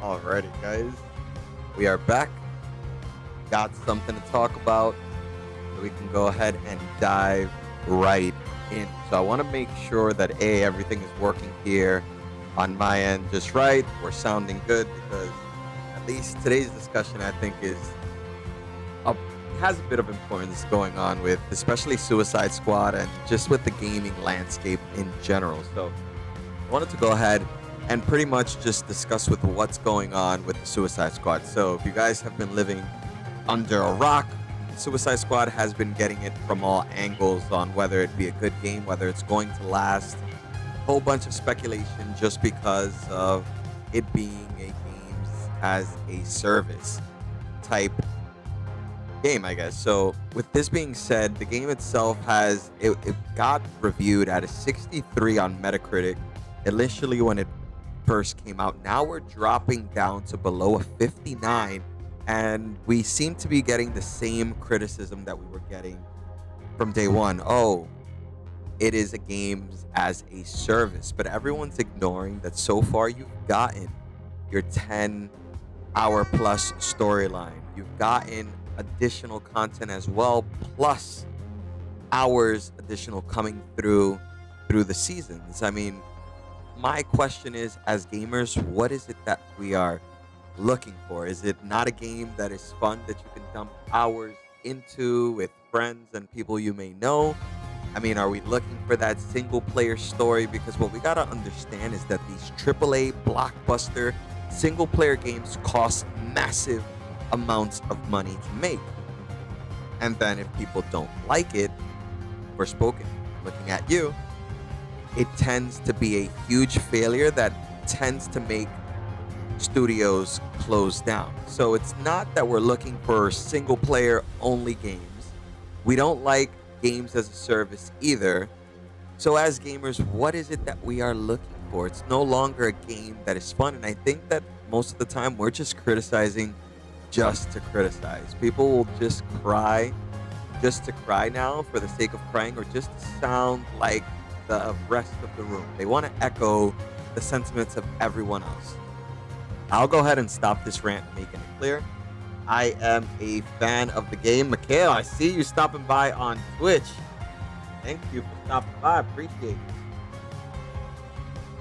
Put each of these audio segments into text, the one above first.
Alrighty, guys. We are back. Got something to talk about. So we can go ahead and dive right in. So I want to make sure that everything is working here on my end just right. We're sounding good because at least today's discussion, I think, a, has a bit of importance going on with especially Suicide Squad and just with the gaming landscape in general. So I wanted to go ahead and pretty much just discuss with what's going on with the Suicide Squad. So if you guys have been living under a rock, Suicide Squad has been getting it from all angles on whether it be a good game, whether it's going to last. A whole bunch of speculation just because of it being a games as a service type game, I guess. So with this being said, the game itself it got reviewed at a 63 on Metacritic initially when it first came out. Now we're dropping down to below a 59, and we seem to be getting the same criticism that we were getting from day one. Oh, it is a games as a service, but everyone's ignoring that so far you've gotten your 10-hour plus storyline. You've gotten additional content as well, plus hours additional coming through the seasons. I mean, my question is, as gamers, what is it that we are looking for? Is it not a game that is fun that you can dump hours into with friends and people you may know? I mean, are we looking for that single player story? Because what we got to understand is that these AAA blockbuster single player games cost massive amounts of money to make. And then if people don't like it, we're spoken, looking at you, it tends to be a huge failure that tends to make studios close down. So it's not that we're looking for single player only games. We don't like games as a service either. So as gamers, what is it that we are looking for? It's no longer a game that is fun. And I think that most of the time we're just criticizing just to criticize. People will just cry now for the sake of crying, or just to sound like the rest of the room. They want to echo the sentiments of everyone else. I'll go ahead and stop this rant, making it clear. I am a fan of the game. Mikhail, I see you stopping by on Twitch. Thank you for stopping by. Appreciate it.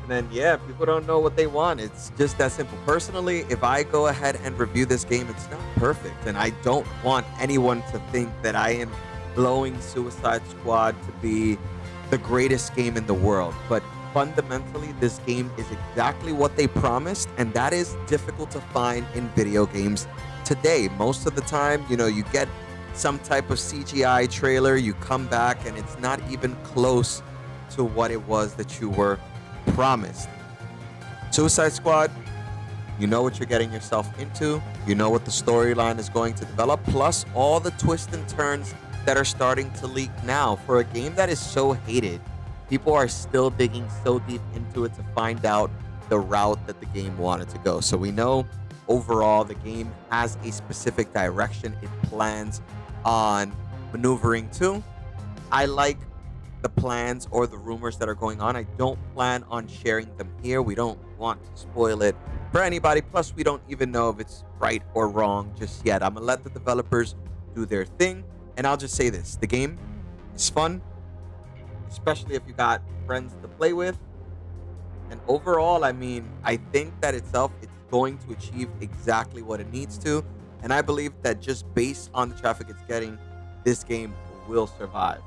And then, yeah, people don't know what they want. It's just that simple. Personally, if I go ahead and review this game, it's not perfect. And I don't want anyone to think that I am blowing Suicide Squad to be the greatest game in the world. But fundamentally, this game is exactly what they promised, and that is difficult to find in video games today. Most of the time, you get some type of CGI trailer, you come back, and it's not even close to what it was that you were promised. Suicide Squad, you know what you're getting yourself into. You know what the storyline is going to develop, plus all the twists and turns that are starting to leak now. For a game that is so hated, people are still digging so deep into it to find out the route that the game wanted to go. So we know overall the game has a specific direction it plans on maneuvering to. I like the plans or the rumors that are going on. I don't plan on sharing them here. We don't want to spoil it for anybody. Plus, we don't even know if it's right or wrong just yet. I'm gonna let the developers do their thing. And I'll just say this, the game is fun, especially if you got friends to play with. And overall, I mean, I think that it's going to achieve exactly what it needs to. And I believe that just based on the traffic it's getting, this game will survive.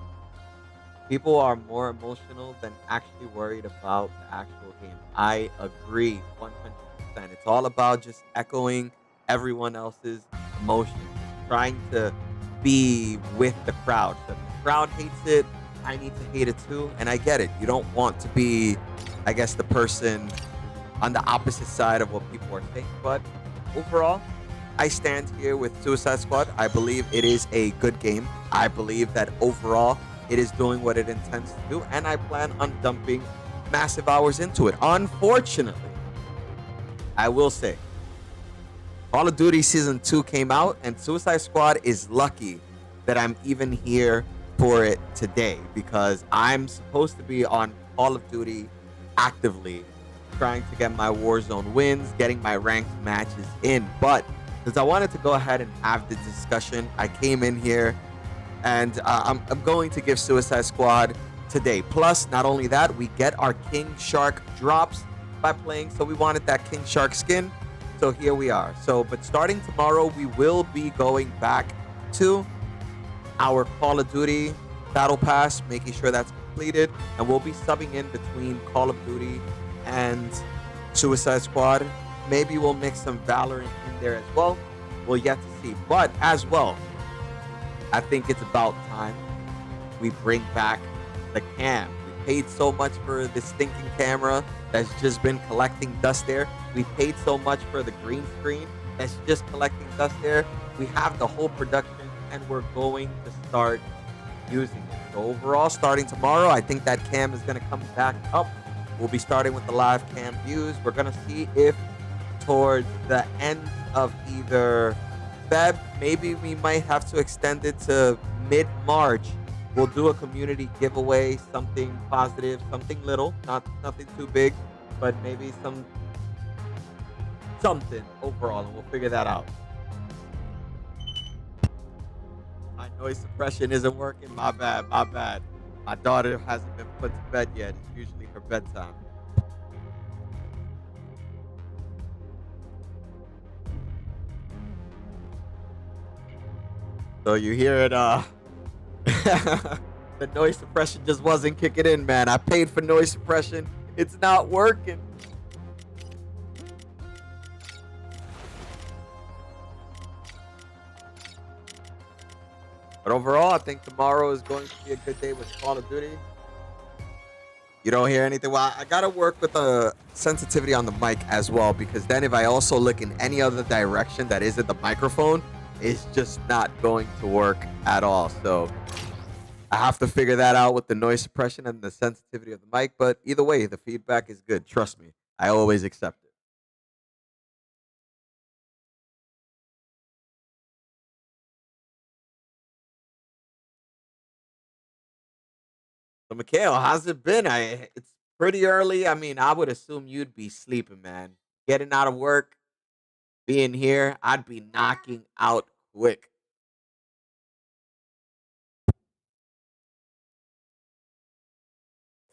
People are more emotional than actually worried about the actual game. I agree 100%. It's all about just echoing everyone else's emotions, trying to be with the crowd. So if the crowd hates it, I need to hate it too. And I get it. You don't want to be, I guess, the person on the opposite side of what people are saying. But overall, I stand here with Suicide Squad. I believe it is a good game. I believe that overall it is doing what it intends to do, and I plan on dumping massive hours into it. Unfortunately, I will say, Call of Duty Season 2 came out, and Suicide Squad is lucky that I'm even here for it today, because I'm supposed to be on Call of Duty actively trying to get my Warzone wins, getting my ranked matches in. But because I wanted to go ahead and have the discussion, I came in here and I'm going to give Suicide Squad today. Plus, not only that, we get our King Shark drops by playing. So we wanted that King Shark skin. So here we are. So, but starting tomorrow, we will be going back to our Call of Duty Battle Pass, making sure that's completed. And we'll be subbing in between Call of Duty and Suicide Squad. Maybe we'll mix some Valorant in there as well. We'll yet to see. But as well, I think it's about time we bring back the cam. We paid so much for this stinking camera that's just been collecting dust there. We paid so much for the green screen that's just collecting dust there. We have the whole production and we're going to start using it. So overall, starting tomorrow, I think that cam is going to come back up. We'll be starting with the live cam views. We're going to see if towards the end of either Feb, maybe we might have to extend it to mid-March. We'll do a community giveaway, something positive, something little, nothing too big, but maybe something overall, and we'll figure that out. My noise suppression isn't working. My bad. My daughter hasn't been put to bed yet. It's usually her bedtime. So you hear it, the noise suppression just wasn't kicking in, man. I paid for noise suppression. It's not working. But overall, I think tomorrow is going to be a good day with Call of Duty. You don't hear anything? Well, I got to work with the sensitivity on the mic as well, because then if I also look in any other direction that isn't the microphone, it's just not going to work at all. So I have to figure that out with the noise suppression and the sensitivity of the mic. But either way, the feedback is good. Trust me. I always accept it. So, Mikhail, how's it been? It's pretty early. I mean, I would assume you'd be sleeping, man. Getting out of work, being here, I'd be knocking out quick.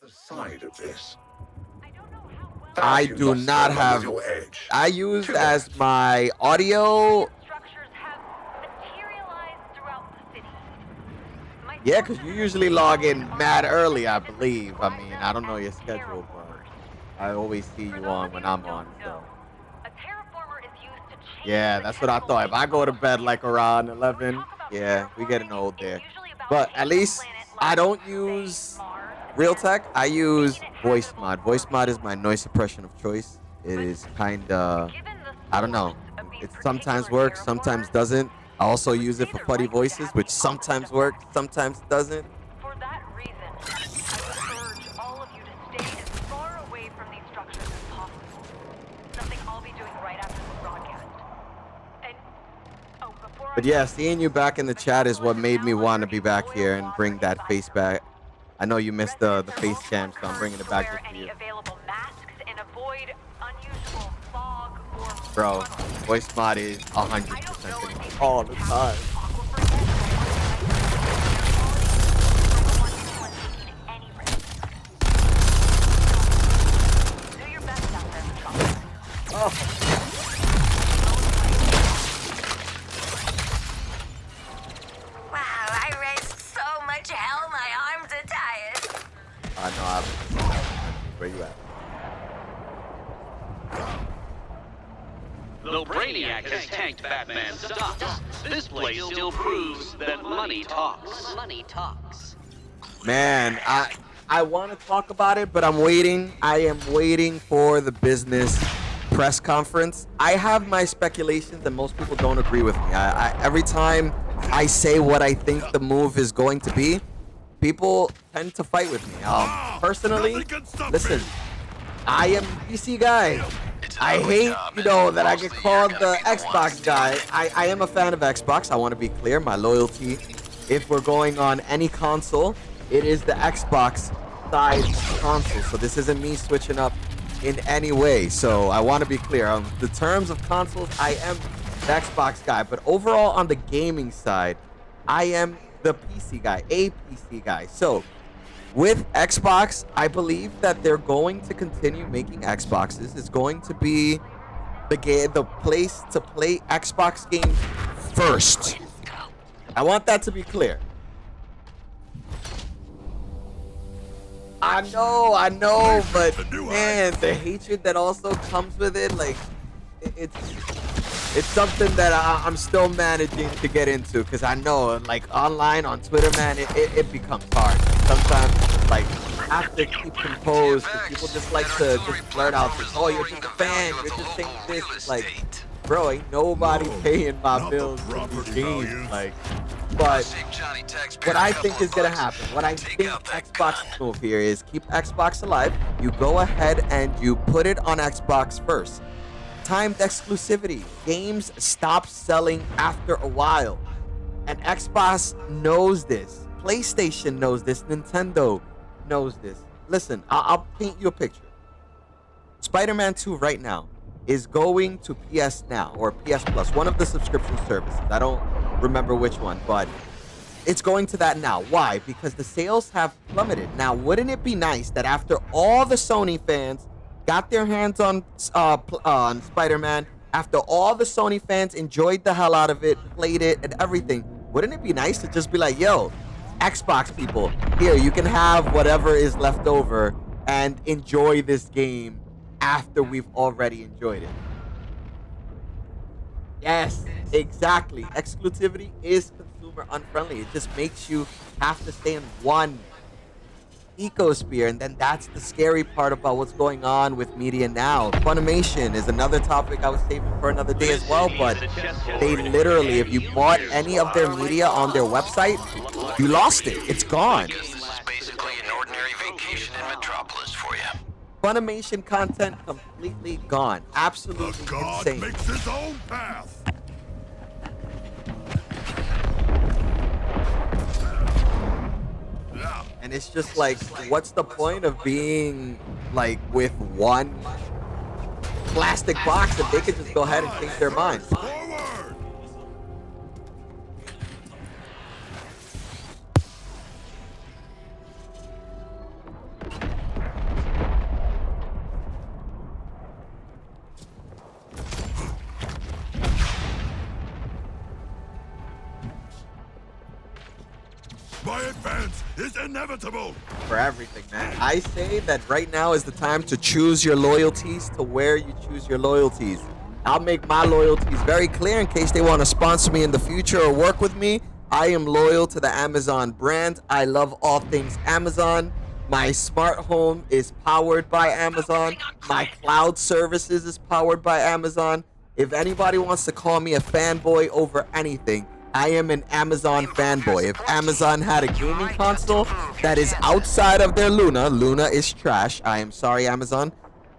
The side of this. I do not have. I use as my audio. Yeah, because you usually log in mad early, I believe. I mean, I don't know your schedule, but I always see you on when I'm on. So. Yeah, that's what I thought. If I go to bed like around 11, yeah, we getting old there. But at least I don't use Realtek. I use Voice Mod. Voice Mod is my noise suppression of choice. It is kind of, I don't know. It sometimes works, sometimes doesn't. I also use it for Putty Voices, which sometimes works, sometimes doesn't. For that reason, I would urge all of you to stay as far away from these structures as possible. Something I'll be doing right after this broadcast. And but yeah, seeing you back in the chat is what made me want to be back here and bring that face back. I know you missed the face cam, so I'm bringing it back just for you. Bro, Voice Mod is 100% all the time. Oh. Wow, I raised so much hell, my arms are tired. I know, where you at? Though Brainiac has tanked Batman's stocks, this place still proves that money talks. Money talks. Man, I want to talk about it, but I'm waiting. I am waiting for the business press conference. I have my speculations, and most people don't agree with me. Every time I say what I think the move is going to be, people tend to fight with me. Personally, listen, I am a PC guy. I hate, that I get called the Xbox guy. I am a fan of Xbox. I want to be clear. My loyalty, if we're going on any console, it is the Xbox side console. So this isn't me switching up in any way. So I want to be clear on the terms of consoles. I am the Xbox guy, but overall on the gaming side, I am the PC guy, a PC guy. So with Xbox, I believe that they're going to continue making Xboxes. It's going to be the place to play Xbox games first. I want that to be clear. I know, but man, the hatred that also comes with it, like, it's something that I'm still managing to get into, because I know, like, online on Twitter, man, it becomes hard. Sometimes, like, I have to keep composed, because people just like to just blurt out this, oh, you're just a fan, you're just saying this. It's like, bro, ain't nobody paying my bills for these games, like. But what I think is gonna happen, what I think Xbox's move here is keep Xbox alive. You go ahead and you put it on Xbox first. Timed exclusivity. Games stop selling after a while. And Xbox knows this. PlayStation knows this. Nintendo knows this. Listen, I'll paint you a picture. Spider-Man 2 right now is going to PS Now or PS Plus, one of the subscription services. I don't remember which one, but it's going to that now. Why? Because the sales have plummeted. Now, wouldn't it be nice that after all the Sony fans got their hands on Spider-Man, after all the Sony fans enjoyed the hell out of it, played it and everything, wouldn't it be nice to just be like, yo, Xbox people, here, you can have whatever is left over and enjoy this game after we've already enjoyed it? Yes, exactly. Exclusivity is consumer unfriendly. It just makes you have to stay in one ecosphere, and then that's the scary part about what's going on with media now. Funimation is another topic I was saving for another day as well, but they literally, if you bought any of their media on their website, you lost it. It's gone. This is basically an ordinary vacation in Metropolis for you. Funimation content completely gone. Absolutely insane. Makes his own path. And it's just like, what's the point of being like with one plastic box if they could just go ahead and change their minds? Forward. My advance is inevitable. For everything, man. I say that right now is the time to choose your loyalties to where you choose your loyalties. I'll make my loyalties very clear in case they want to sponsor me in the future or work with me. I am loyal to the Amazon brand. I love all things Amazon. My smart home is powered by Amazon. My cloud services is powered by Amazon. If anybody wants to call me a fanboy over anything, I am an Amazon fanboy. If Amazon had a gaming console that is outside of their Luna is trash. I am sorry, Amazon.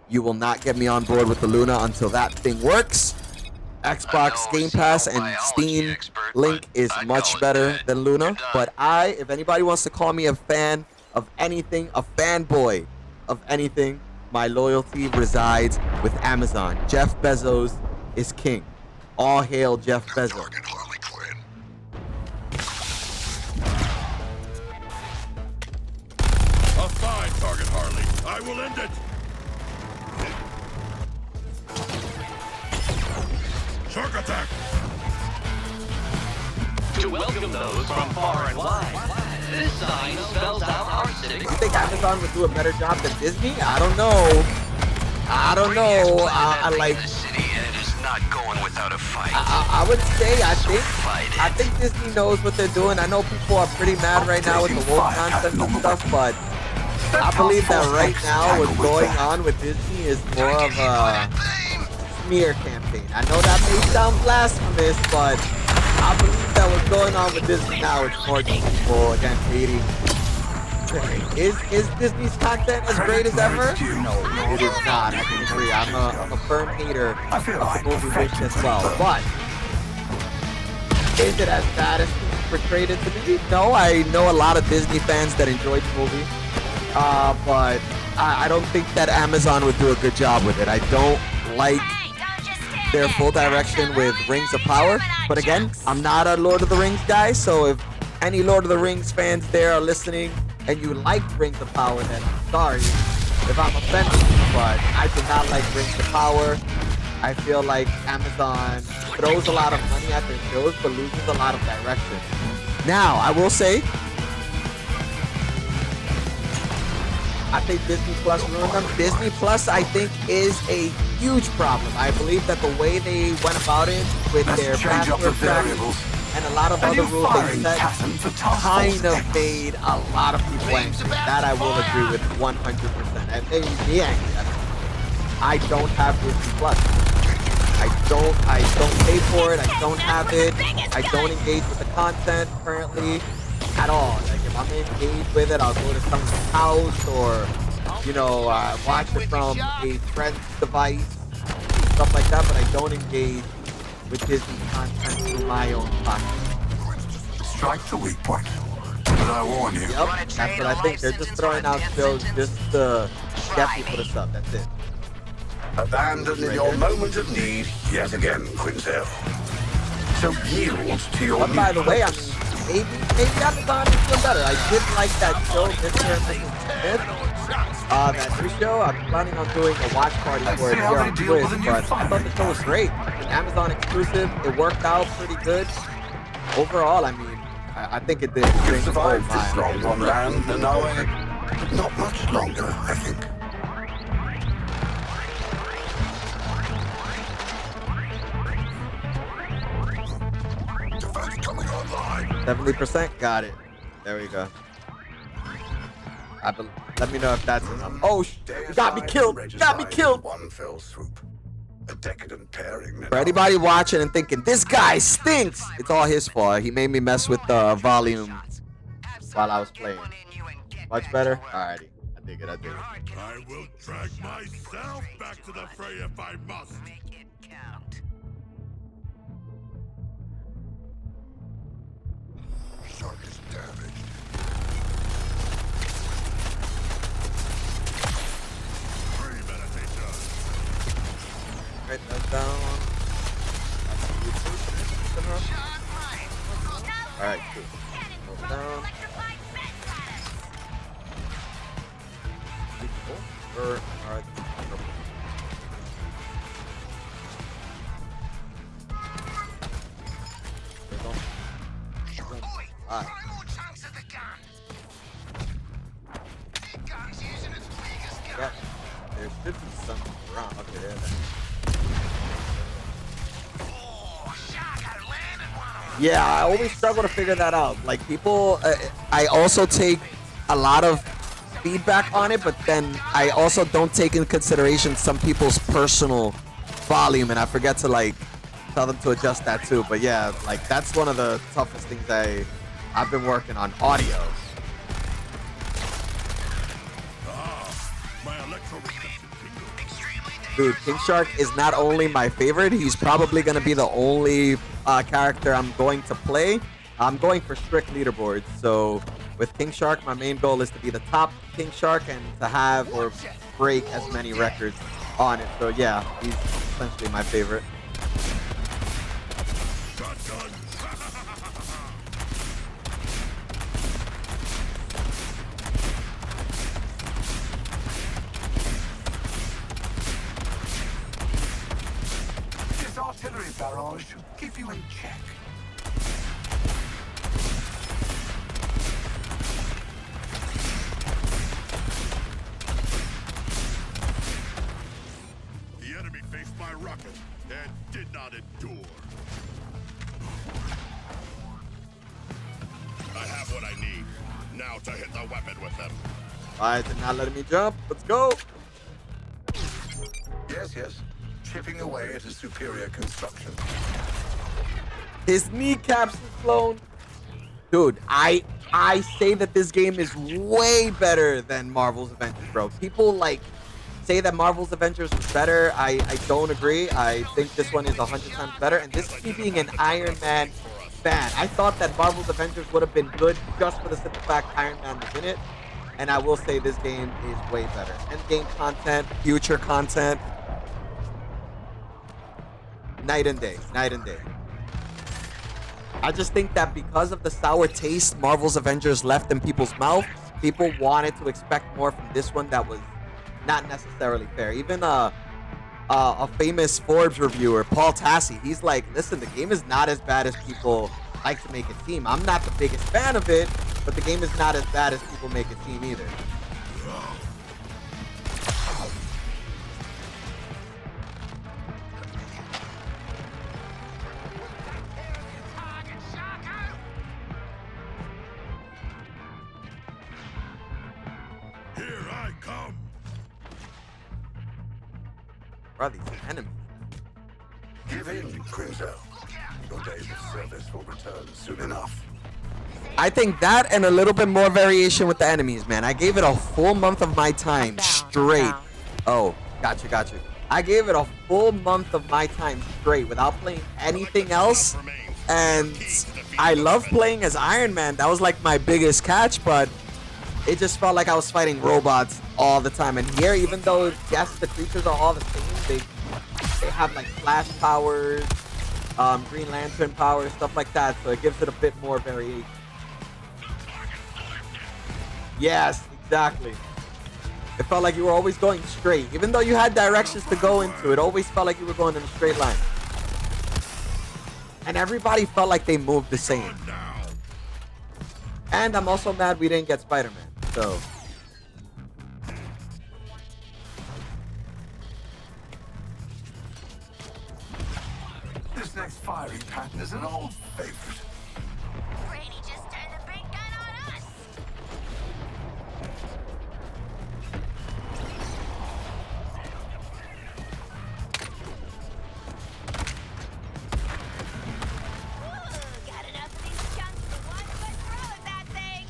You will not get me on board with the Luna until that thing works. Xbox Game Pass and Steam Link is much better than Luna. But if anybody wants to call me a fan of anything, a fanboy of anything, my loyalty resides with Amazon. Jeff Bezos is king. All hail Jeff Bezos. A fine target, Harley. I will end it. Shark attack. To welcome those from far and wide, this sign spells out our city. You think Amazon would do a better job than Disney? I don't know. I like. The city, and it is not going without a fight. I would say I think Disney knows what they're doing. I know people are pretty mad right now with the woke nonsense and stuff, but I believe that right now what's going on with Disney is more of a smear campaign. I know that may sound blasphemous, but I believe that what's going on with Disney now is more just people again hating. Is Disney's content as great as ever? No, it is not. I can agree. I'm a firm hater of the movie Wish as well. But is it as bad as people portrayed it to be? No, I know a lot of Disney fans that enjoyed the movie. but I don't think that Amazon would do a good job with it. I don't like their full direction with Rings of Power. But again, I'm not a Lord of the Rings guy, so if any Lord of the Rings fans there are listening and you like Rings of Power, then I'm sorry if I'm offended, but I do not like Rings of Power. I feel like Amazon throws a lot of money at their shows, but loses a lot of direction. Now, I will say, I think Disney Plus ruined them. Disney Plus, I think, is a huge problem. I believe that the way they went about it with their password tracking and a lot of other rules they set kind of made a lot of people angry. That I will agree with 100%. And made me angry. I don't have Disney Plus. I don't pay for it. I don't have it. I don't engage with the content currently at all. Like if I'm engaged with it, I'll go to someone's house or, you know, watch it from a friend's device, stuff like that. But I don't engage with Disney content through my own pocket. Strike the weak point. But I warn you. Yep, that's what I think. They're just throwing out shows just to get people to sub. That's it. Abandoned in your moment of need yet again, Quinzel. So yield to your But by the way, I mean, maybe Amazon is doing better. I did like that show, Mr. and Mrs. Smith. That new show. I'm planning on doing a watch party for it here on Twitch, but I thought the show was great. It's an Amazon exclusive. It worked out pretty good. Overall, I mean, I think it did. You've survived this long on land, and now not much longer, I think. Defense coming online. 70%, got it. There we go. Let me know if that's enough. Oh, you got me killed. Got me killed. One fell swoop. A decadent pairing. For anybody watching and thinking this guy stinks, it's all his fault. He made me mess with the volume while I was playing. Much better. Alrighty, I dig it. I dig it. I will drag myself back to the fray if I must. Make it count. Shark is damaged. Premeditation. Write that down. Alright, cool. Hold it down. Where are the Alright. Yeah, there should be something around. Okay, there. Yeah, I always struggle to figure that out. Like people, I also take a lot of feedback on it, but then I also don't take in consideration some people's personal volume, and I forget to like tell them to adjust that too. But yeah, like that's one of the toughest things I've been working on, audio. Dude, King Shark is not only my favorite, he's probably going to be the only character I'm going to play. I'm going for strict leaderboards, so with King Shark, my main goal is to be the top King Shark and to have or break as many records on it. So yeah, he's essentially my favorite. This artillery barrage should keep you in check. The enemy faced my rocket and did not endure. I have what I need. Now to hit the weapon with them. Alright, they're not letting me jump. Let's go. Yes, yes. Chipping away at a superior construction. His kneecaps is blown. Dude, I say that this game is way better than Marvel's Avengers, bro. People like say that Marvel's Avengers was better. I don't agree. I think this one is 100 times better. And this is me being an Iron Man fan. I thought that Marvel's Avengers would have been good just for the simple fact Iron Man was in it. And I will say this game is way better. End game content, future content, night and day, night and day. I just think that because of the sour taste Marvel's Avengers left in people's mouth, people wanted to expect more from this one that was not necessarily fair. Even a famous Forbes reviewer, Paul Tassi, he's like, listen, the game is not as bad as people like to make it seem. I'm not the biggest fan of it, but the game is not as bad as people make it seem either. Here I come. Bro, these enemies. Give in, Quinzel. Your days of service will return soon enough. I think that and a little bit more variation with the enemies, man. I gave it a full month of my time straight. Oh, gotcha. I gave it a full month of my time straight without playing anything else. And I love playing as Iron Man. That was like my biggest catch, but it just felt like I was fighting robots all the time. And here, even though, yes, the creatures are all the same, they have like Flash powers, Green Lantern powers, stuff like that. So it gives it a bit more variation. Yes, exactly. It felt like you were always going straight. Even though you had directions to go into, it always felt like you were going in a straight line. And everybody felt like they moved the same. And I'm also mad we didn't get Spider-Man. So This next firing pattern is an old favorite. Brady just turned the big gun on us. Ooh, got enough of these chunks to one foot through with that thing.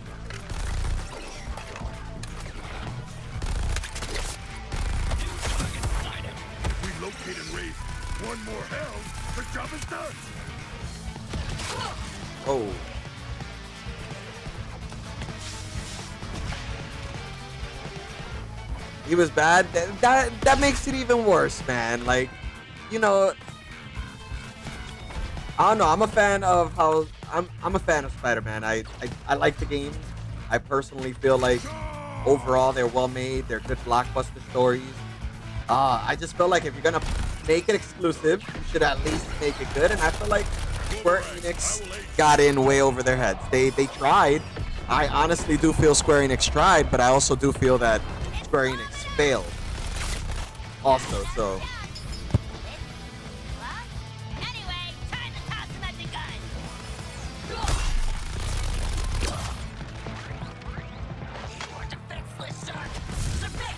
We locate and raise one more hell. The job is done. oh. He was bad. That makes it even worse, man. Like, you know, I don't know. I'm a fan of how I'm a fan of Spider-Man. I like the game. I personally feel like overall they're well made. They're good blockbuster stories. I just feel like if you're gonna make it exclusive, you should at least make it good. And I feel like Square Enix got in way over their heads. They tried. I honestly do feel Square Enix tried, but I also do feel that Square Enix failed. Also, so. Well, anyway, time to toss him at the gun. You are defenseless, sir. Submit.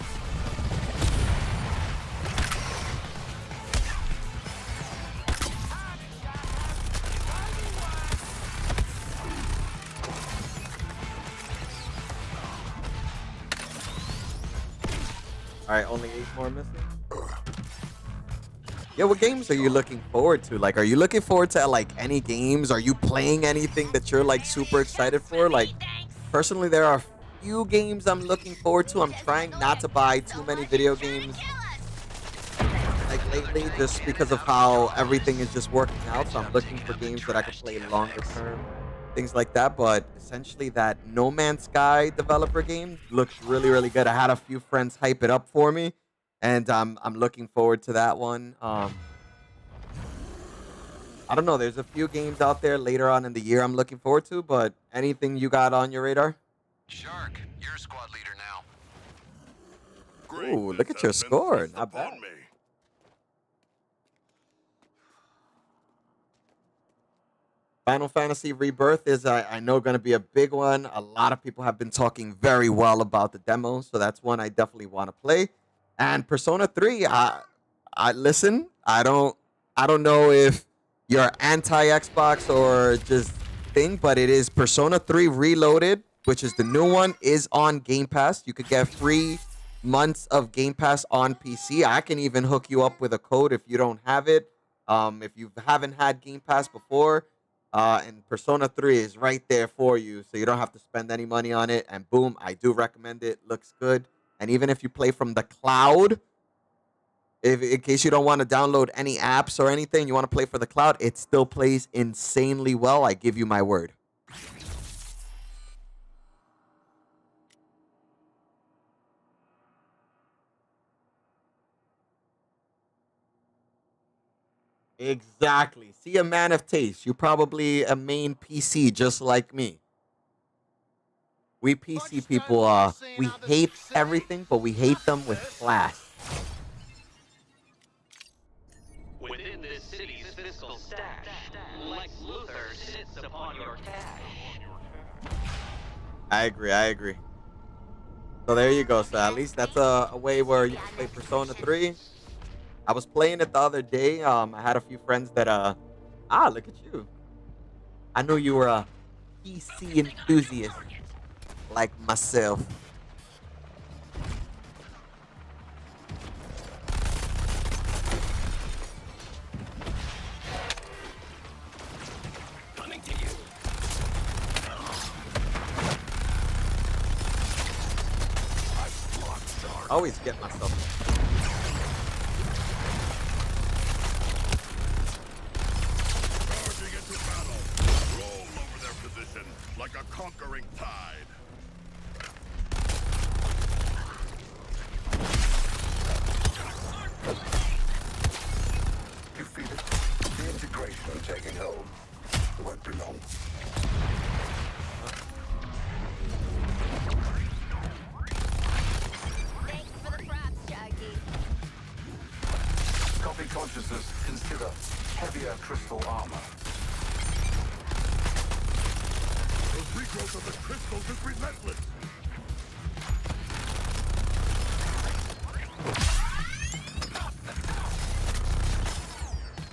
All right, only 8 more missing. Yeah, what games are you looking forward to? Like, are you looking forward to like any games? Are you playing anything that you're like super excited for? Like, personally, there are a few games I'm looking forward to. I'm trying not to buy too many video games like lately, just because of how everything is just working out. So I'm looking for games that I can play longer term, things like that. But essentially, that No Man's Sky developer game looks really, really good. I had a few friends hype it up for me, and I'm looking forward to that one. I don't know. There's a few games out there later on in the year I'm looking forward to, but anything you got on your radar? Shark, you're squad leader now. Ooh, look at your score. Not bad. Final Fantasy Rebirth is, I know, going to be a big one. A lot of people have been talking very well about the demo, so that's one I definitely want to play. And Persona 3, I listen. I don't know if you're anti-Xbox or just thing, but it is Persona 3 Reloaded, which is the new one, is on Game Pass. You could get free months of Game Pass on PC. I can even hook you up with a code if you don't have it. If you haven't had Game Pass before, And Persona 3 is right there for you, so you don't have to spend any money on it. And boom, I do recommend it. Looks good. And even if you play from the cloud, if in case you don't want to download any apps or anything, you want to play for the cloud, it still plays insanely well. I give you my word. Exactly. See, a man of taste. You're probably a main PC just like me. We PC people, we hate everything, but we hate them with class. Within this city's fiscal stash, Lex Luthor sits upon your cash. I agree. I agree. So there you go. So at least that's a way where you can play Persona 3. I was playing it the other day. I had a few friends that look at you. I knew you were a PC enthusiast like myself. Coming to you. I always get myself. Charging into battle. Roll over their position like a conquering tide. You feel it? The integration taking hold. It won't be long. Thanks for the props, Juggy. Copy consciousness. Consider heavier crystal armor. The regrowth of the crystals is relentless.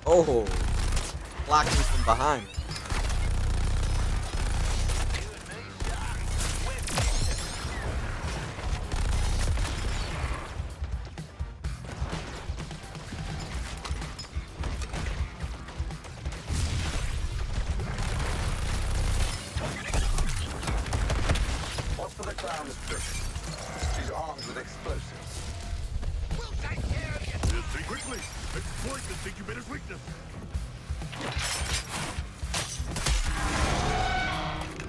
Oh, blocking from behind. What's for the clown is trick. She's armed with explosives. See quickly. Exploit this incubator's weakness.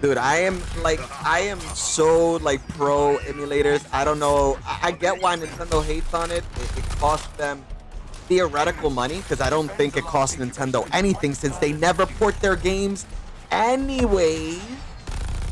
Dude, I am so like pro emulators. I don't know. I get why Nintendo hates on it. It costs them theoretical money because I don't think it costs Nintendo anything since they never port their games anyway.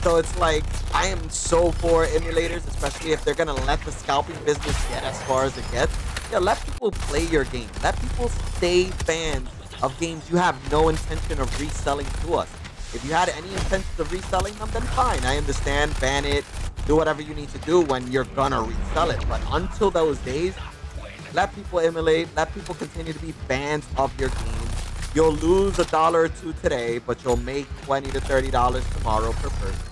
So it's like I am so for emulators, especially if they're gonna let the scalping business get as far as it gets. Yeah, let people play your game. Let people stay fans of games you have no intention of reselling to us. If you had any intention of reselling them, then fine. I understand. Ban it. Do whatever you need to do when you're gonna resell it. But until those days, let people emulate. Let people continue to be fans of your games. You'll lose $1 or $2 today, but you'll make $20 to $30 tomorrow per person.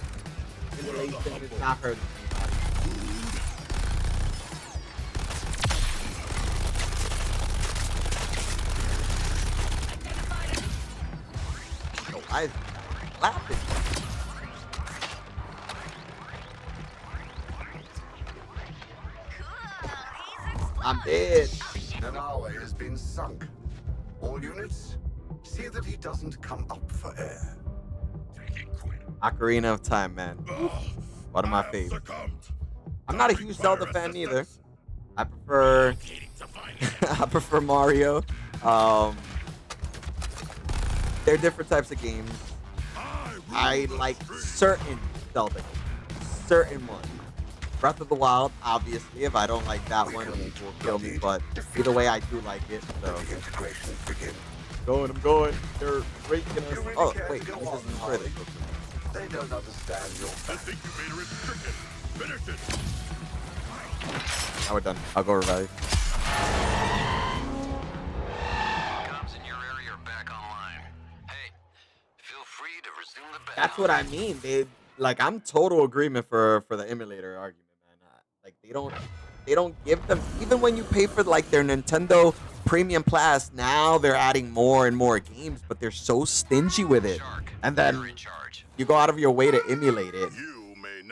Emulation is not hurting anybody. Why is he laughing? I'm dead. Nanawe has been sunk. All units, see that he doesn't come up for air. Ocarina of Time, man. One of my favorites. I'm not a huge Zelda fan either. I prefer I prefer Mario. They're different types of games. I like certain Zelda games. Certain ones. Breath of the Wild, obviously. If I don't like that one, it will kill me. But either way, I do like it. So. The integration begin. I'm going. They're breaking us. Oh, wait. This isn't further. They don't understand your This incubator is stricken. Finish it. Now we're done. I'll go revive. Comms in your area are back online. Hey, feel free to resume the battle. That's what I mean. Like I'm total agreement for the emulator argument, man. Like they don't give them even when you pay for like their Nintendo Premium Plus, now they're adding more and more games, but they're so stingy with it. Shark, And you're then in charge. you go out of your way to emulate it.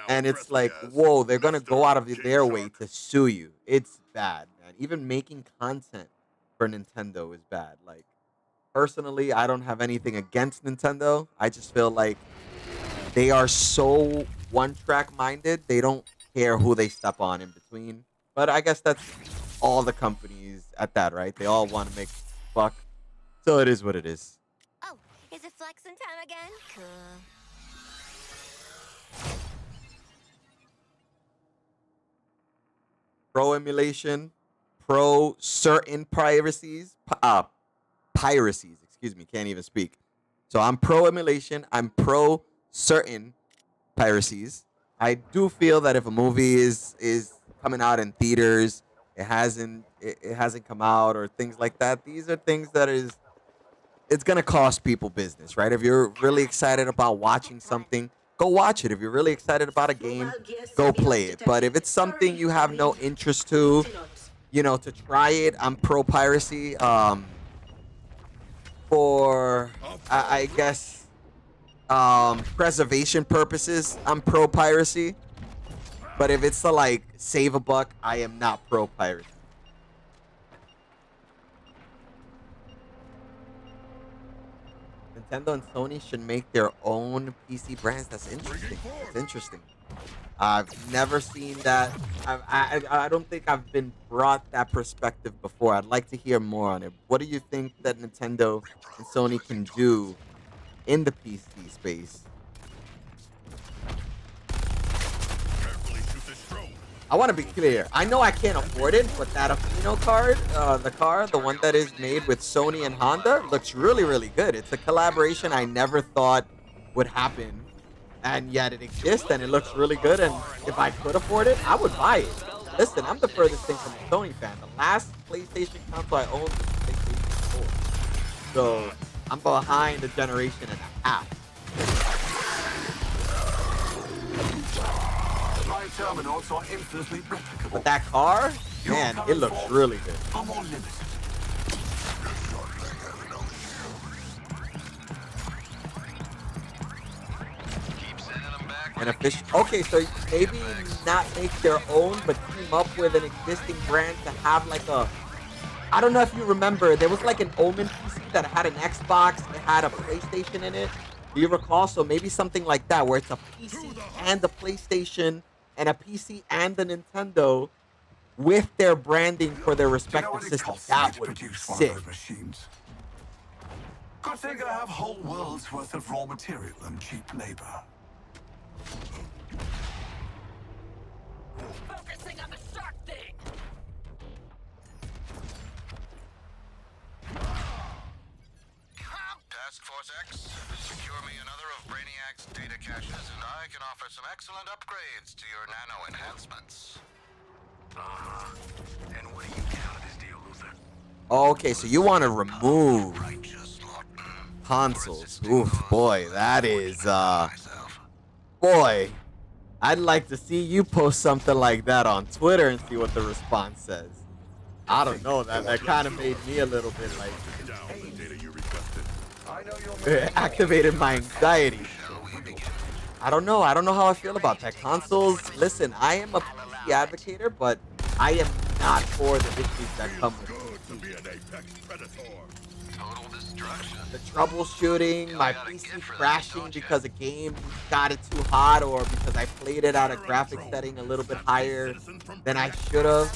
And it's like, whoa, they're going to go out of their way to sue you. It's bad, man. Even making content for Nintendo is bad. Like, personally, I don't have anything against Nintendo. I just feel like they are so one-track minded. They don't care who they step on in between. But I guess that's all the companies at that, right? They all want to make buck. So it is what it is. Oh, is it flexing time again? Cool. Pro emulation, pro certain piracies, excuse me, can't even speak. So I'm pro emulation, I'm pro certain piracies. I do feel that if a movie is coming out in theaters, it hasn't come out or things like that, these are things that it's gonna cost people business, right? If you're really excited about watching something, go watch it. If you're really excited about a game, go play it. But if it's something you have no interest to, to try it, I'm pro piracy. For I guess preservation purposes, I'm pro piracy. But if it's to like save a buck, I am not pro piracy. Nintendo and Sony should make their own PC brands. That's interesting. That's interesting. I've never seen that. I don't think I've been brought that perspective before. I'd like to hear more on it. What do you think that Nintendo and Sony can do in the PC space? I want to be clear. I know I can't afford it, but that Afino card, the one that is made with Sony and Honda, looks really, really good. It's a collaboration I never thought would happen, and yet it exists, and it looks really good, and if I could afford it, I would buy it. Listen, I'm the furthest thing from a Sony fan. The last PlayStation console I owned was PlayStation 4. So, I'm behind a generation and a half. Terminals are infinitely replicable. But that car, man, it looks really good. Are more limited. Keep sending them back. And a fish. Okay, so maybe not make their own, but team up with an existing brand to have like a. I don't know if you remember, there was like an Omen PC that had an Xbox, it had a PlayStation in it. Do you recall? So maybe something like that, where it's a PC and a PlayStation, and a PC and the Nintendo with their branding for their respective systems. That would be sick. Machines. Good thing I have whole worlds worth of raw material and cheap labor. Focusing on the shark thing. Task Force X, secure me another of Brainiac's data caches, and I can offer some excellent upgrades to your nano enhancements. And what do you get out of this deal, Luther? Okay, so you want to remove Righteous Lawton. consoles. Oof, boy, that is, Myself. boy. I'd like to see you post something like that on Twitter and see what the response says. I don't know, that kind of made me a little bit like, I know it activated my anxiety. I don't know how I feel about that. Consoles, listen, I am a PC advocator, but I am not for the issues that come with PC. Total destruction. The troubleshooting, my PC crashing because a game got it too hot, or because I played it at a graphics setting a little bit higher than I should have.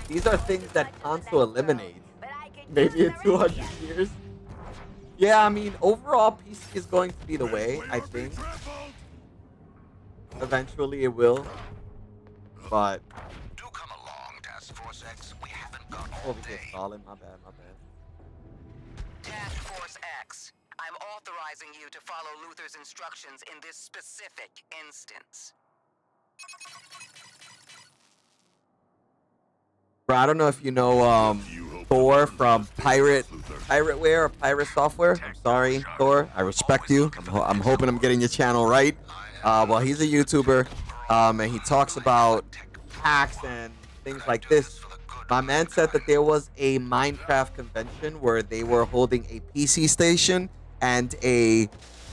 These are things that console eliminates. Maybe in 200 years. Yeah, I mean, overall, PC is going to be the way, I think. Eventually it will. But, Do come along, Task Force X. We haven't got all over here, day. Stalin, my bad. Task Force X, I'm authorizing you to follow Luther's instructions in this specific instance. Bro, I don't know if you know Thor from Pirateware or Pirate Software. I'm sorry, Thor. I respect you. I'm hoping I'm getting your channel right. Well, he's a YouTuber, and he talks about hacks and things like this. My man said that there was a Minecraft convention where they were holding a PC station and a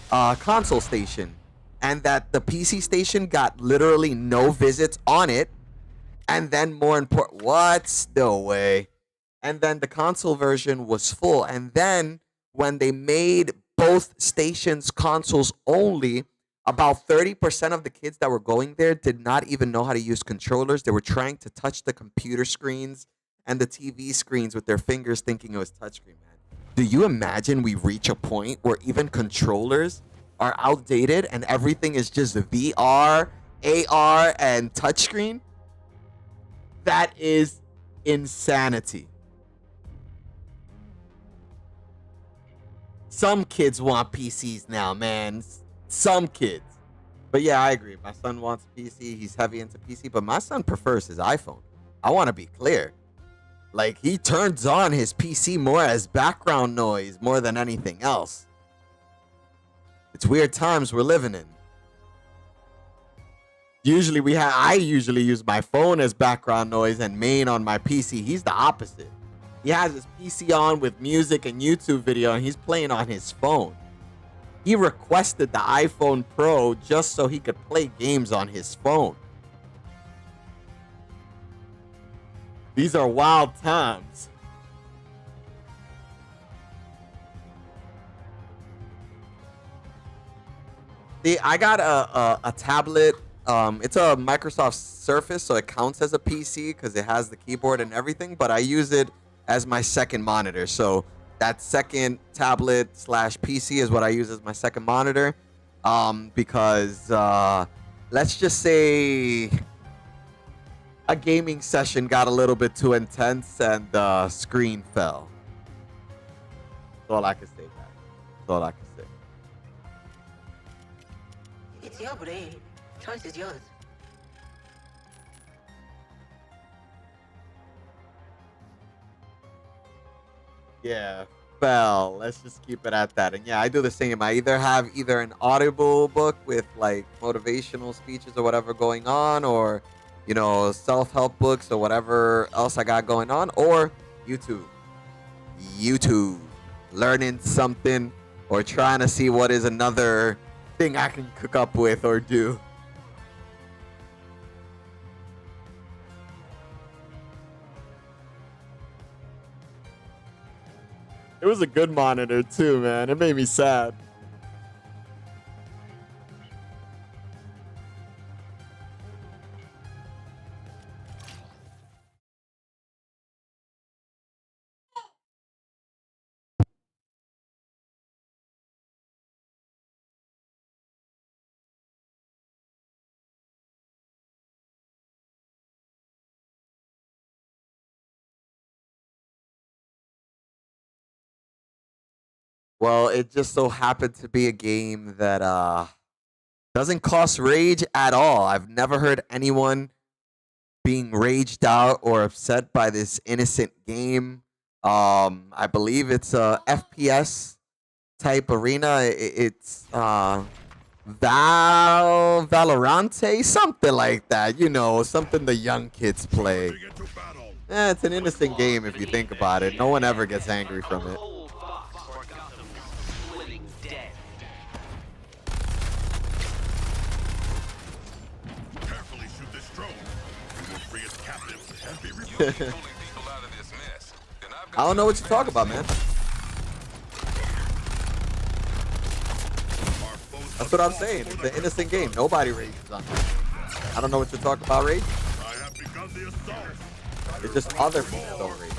console station, and that the PC station got literally no visits on it, and then more important, what's the way? And then the console version was full, and then when they made both stations consoles only, about 30% of the kids that were going there did not even know how to use controllers. They were trying to touch the computer screens and the TV screens with their fingers, thinking it was touchscreen, man. Do you imagine we reach a point where even controllers are outdated and everything is just VR, AR, and touchscreen? That is insanity. Some kids want PCs now, man. Some kids. But yeah, I agree. My son wants a PC. He's heavy into PC, but my son prefers his iPhone. I want to be clear. Like, he turns on his PC more as background noise more than anything else. It's weird times we're living in. I usually use my phone as background noise and main on my PC. He's the opposite. He has his PC on with music and YouTube video, and he's playing on his phone. He requested the iPhone Pro just so he could play games on his phone. These are wild times. See, I got a tablet. It's a Microsoft Surface, so it counts as a PC because it has the keyboard and everything, but I use it as my second monitor. So that second tablet / PC is what I use as my second monitor. Because let's just say a gaming session got a little bit too intense and the screen fell. That's all I can say, guys. That's all I can say. It's your brain. Choice is yours. Yeah, fell. Let's just keep it at that. And yeah, I do the same. I have an Audible book with like motivational speeches or whatever going on, or self-help books or whatever else I got going on, or YouTube, learning something or trying to see what is another thing I can cook up with or do. It was a good monitor too, man. It made me sad. Well, it just so happened to be a game that doesn't cause rage at all. I've never heard anyone being raged out or upset by this innocent game. I believe it's a FPS type arena. It's Valorante, something like that. Something the young kids play. It's an innocent game if you think about it. No one ever gets angry from it. I don't know what you're talking about, man. That's what I'm saying. It's an innocent game. Nobody rages on it. I don't know what you're talking about, rage. It's just other people don't rage.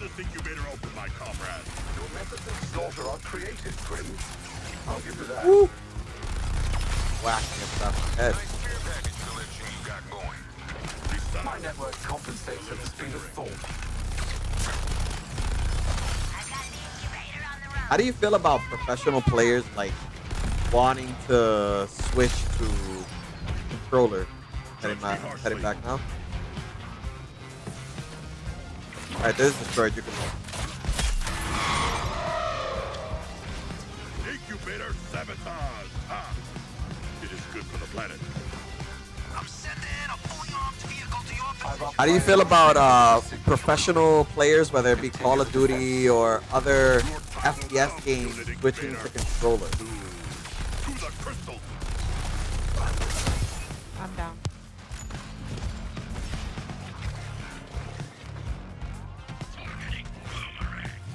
This incubator open, my comrade. Your methods of slaughter are creative, Grim. I'll give you that. Woo! Whacking it off my head. Nice care package collection you got going. My network compensates at the speed of thought. How do you feel about professional players like wanting to switch to controller. Heading back now. All right, this is destroyed. You can. Incubator sabotage. It is good for the planet. I'm sending a fully armed vehicle to your position. How do you feel about professional players, whether it be Call of Duty or other FPS games, switching to controller? To the crystal. I'm down.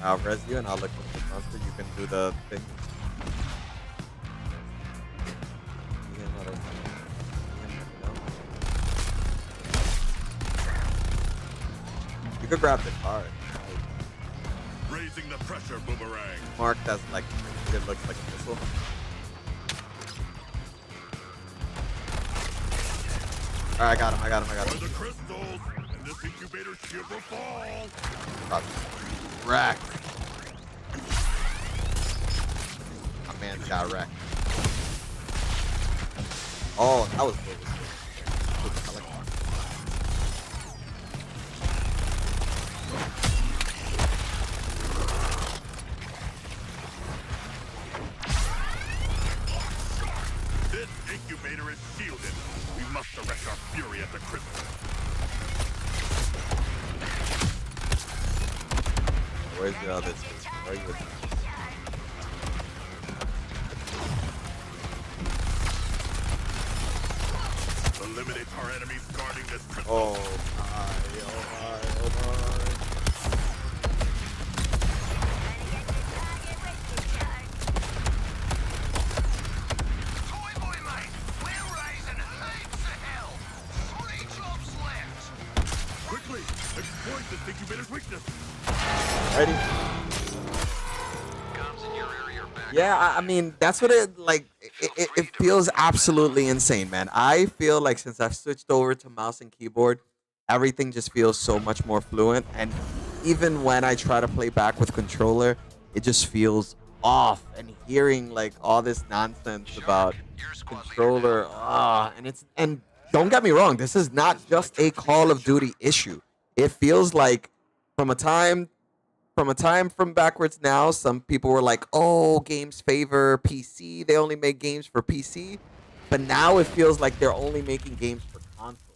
I'll res you and I'll look for the monster. You can do the thing. You could grab the card. Raising the pressure, boomerang. Marked as like it looks like a missile. Alright, I got him. For the crystals, and this incubator ship will fall. Wrecked. My man got wrecked. Oh, that was good. I like that. This incubator is shielded. We must direct our fury at the crystal. Where's the other two? Where are you? Eliminate our enemies guarding this crystal. Oh my. Toy boy, mate. We're raising heaps of hell. 3 jobs left. Quickly, exploit this incubator's weakness. Ready? Comms in your area are back. Yeah, I mean that's what it like. It feels absolutely insane, man. I feel like since I've switched over to mouse and keyboard, everything just feels so much more fluent. And even when I try to play back with controller, it just feels off. And hearing like all this nonsense about controller, and don't get me wrong, this is not just a Call of Duty issue. It feels like from a time from backwards now, some people were like, oh, games favor PC. They only make games for PC. But now it feels like they're only making games for console.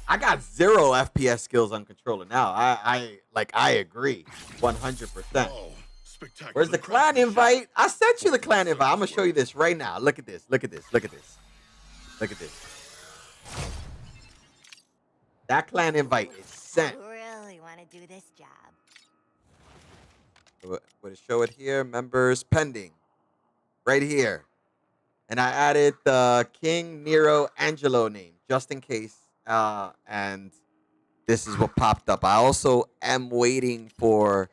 I got 0 FPS skills on controller now. I agree 100%. Oh, spectacular. Where's the clan invite? I sent you the clan invite. I'm going to show you this right now. Look at this. That clan invite is sent. Really want to do this job. Would it show it here? Members pending. Right here. And I added the King Nero Angelo name just in case. And this is what popped up. I also am waiting for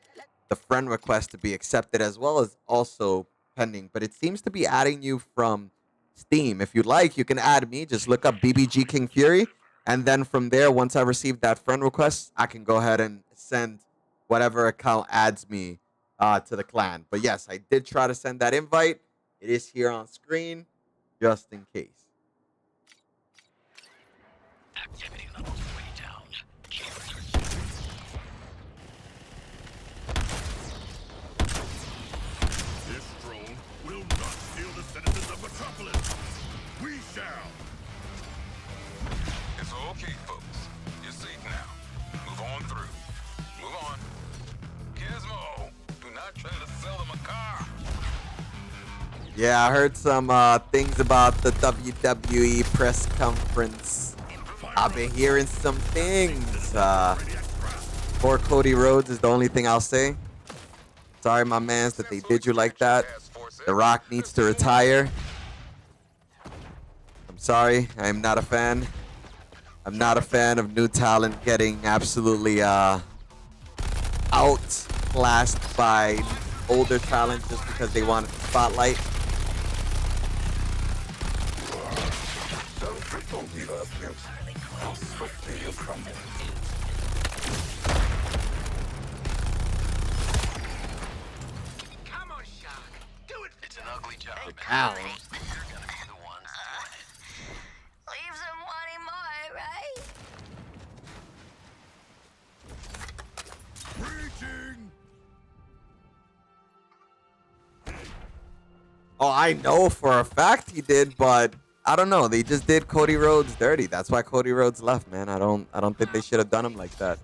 the friend request to be accepted as well as also pending. But it seems to be adding you from Steam. If you'd like, you can add me. Just look up BBG King Fury. And then from there, once I receive that friend request, I can go ahead and send whatever account adds me to the clan. But yes, I did try to send that invite. It is here on screen, just in case. Activity levels way down. This drone will not steal the citizens of Metropolis. We shall. It's okay, folks. You're safe now. Move on through. Move on. Gizmo, do not try to sell them a car. Yeah, I heard some things about the WWE press conference. I've been hearing some things. Poor Cody Rhodes is the only thing I'll say. Sorry, my mans, that they did you like that. The Rock needs to retire. I'm sorry, I'm not a fan. I'm not a fan of new talent getting absolutely outclassed by older talent just because they wanted the spotlight. Don't leave us, how swiftly you crumble. down. You're gonna be the ones doing it. Leaves him wanting more, right? Oh, I know for a fact he did, but I don't know. They just did Cody Rhodes dirty. That's why Cody Rhodes left, man. I don't think they should have done him like that.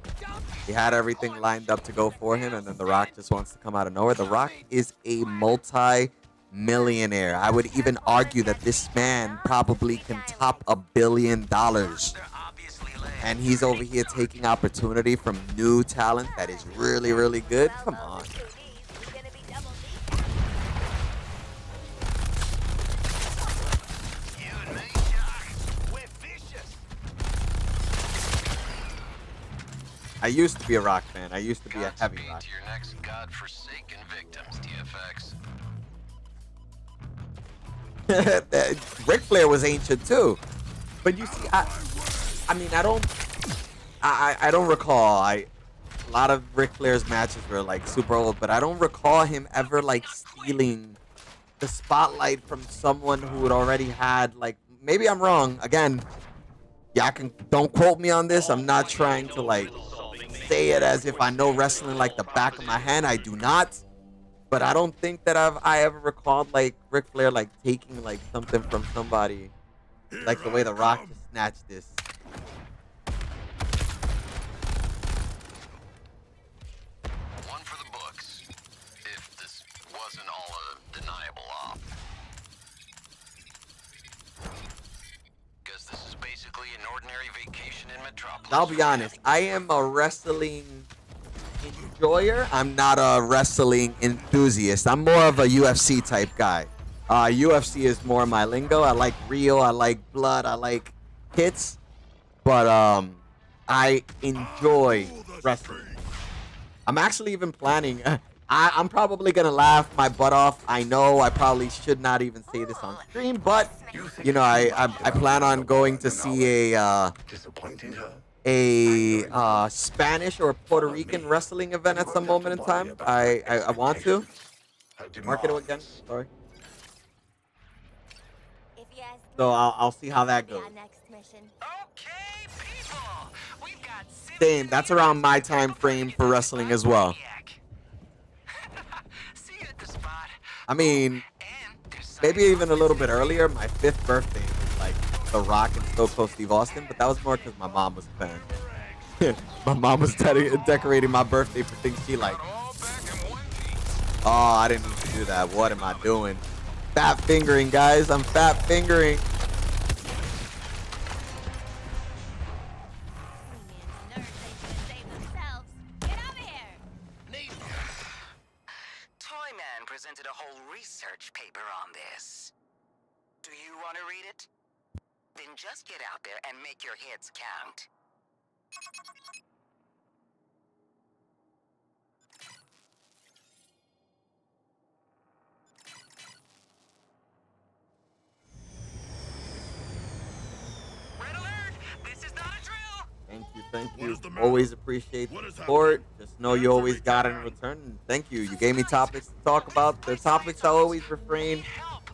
He had everything lined up to go for him, and then The Rock just wants to come out of nowhere. The Rock is a multi-millionaire. I would even argue that this man probably can top $1 billion. And he's over here taking opportunity from new talent that is really, really good. Come on. I used to be a Rock fan. I used to be a heavy Rock. To your next godforsaken victims, TFX. Ric Flair was ancient too, but you see, I mean, I don't recall. A lot of Ric Flair's matches were like super old, but I don't recall him ever like stealing the spotlight from someone who had already had like. Maybe I'm wrong. Again, don't quote me on this. I'm not trying to like say it as if I know wrestling like the back of my hand. I do not. But I don't think that I ever recalled like Ric Flair like taking like something from somebody, like the way The Rock just snatched this. One for the books, if this wasn't all a deniable op. Guess this is basically an ordinary vacation in Metropolis. I'll be honest. I am a wrestling enjoyer. I'm not a wrestling enthusiast. I'm more of a UFC type guy. UFC is more my lingo. I like real. I like blood. I like hits. But I enjoy wrestling. I'm actually even planning. I'm probably gonna laugh my butt off. I know I probably should not even say this on stream, but you know, I plan on going to see Disappointing her. a Spanish or Puerto Rican wrestling event at some moment in time. I want to. Mark it again. Sorry. So I'll see how that goes. Okay, people. We've got Same. That's around my time frame for wrestling as well. See you at the spot. I mean, maybe even a little bit earlier. My 5th birthday was like The Rock and Stone Cold Steve Austin, but that was more because my mom was a fan. My mom was decorating my birthday for things she liked. Oh, I didn't need to do that. What am I doing? Fat fingering, guys. I'm fat fingering. Toyman presented a whole research paper on this. Do you want to read it? Then just get out there and make your hits count. Red alert! This is not a drill! Thank you. Always appreciate the support. Just know you always got it in return. And thank you. You gave me topics to talk about. The topics I always refrain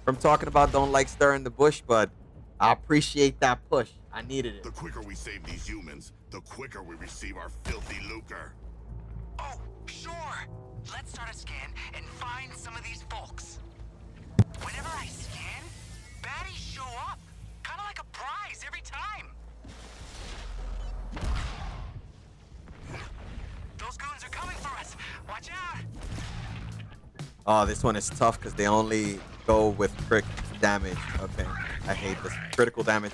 from talking about. Don't like stirring the bush, but I appreciate that push. I needed it. The quicker we save these humans, the quicker we receive our filthy lucre. Oh, sure. Let's start a scan and find some of these folks. Whenever I scan, baddies show up. Kind of like a prize every time. Those goons are coming for us. Watch out. Oh, this one is tough because they only go with crit damage. Okay, I hate this. Critical damage.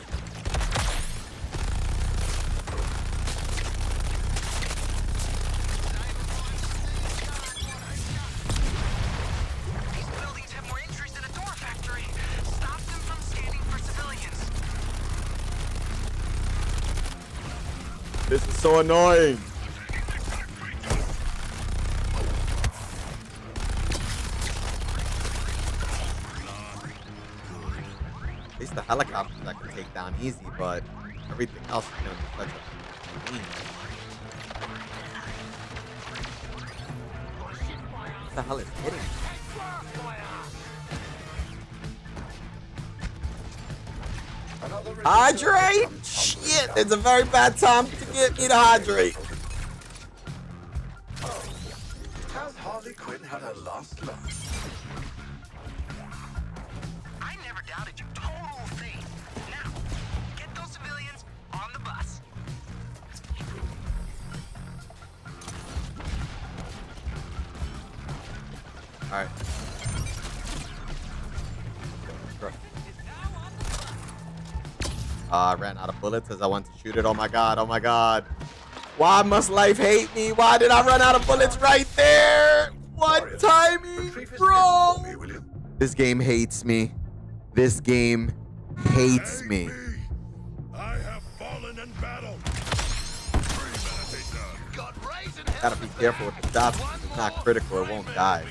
These buildings have more entries than a door factory. Stop them from scanning for civilians. This is so annoying. At least the helicopters I can take down easy, but everything else is gonna be such a pain. What the hell is hitting me? Another Hydrate? resistance Shit, it's a very bad time to get me to hydrate. Has Harley Quinn had her last laugh? I never doubted you. Total faith. Now, get those civilians on the bus. All right. I ran out of bullets as I went to shoot it. Oh my god, oh my god. Why must life hate me? Why did I run out of bullets right there? What timing, Retrieve his bro? pin for me, will you? This game hates me. This game hates me. I have fallen in battle. Gotta be careful with the shots. If it's not critical, it won't die.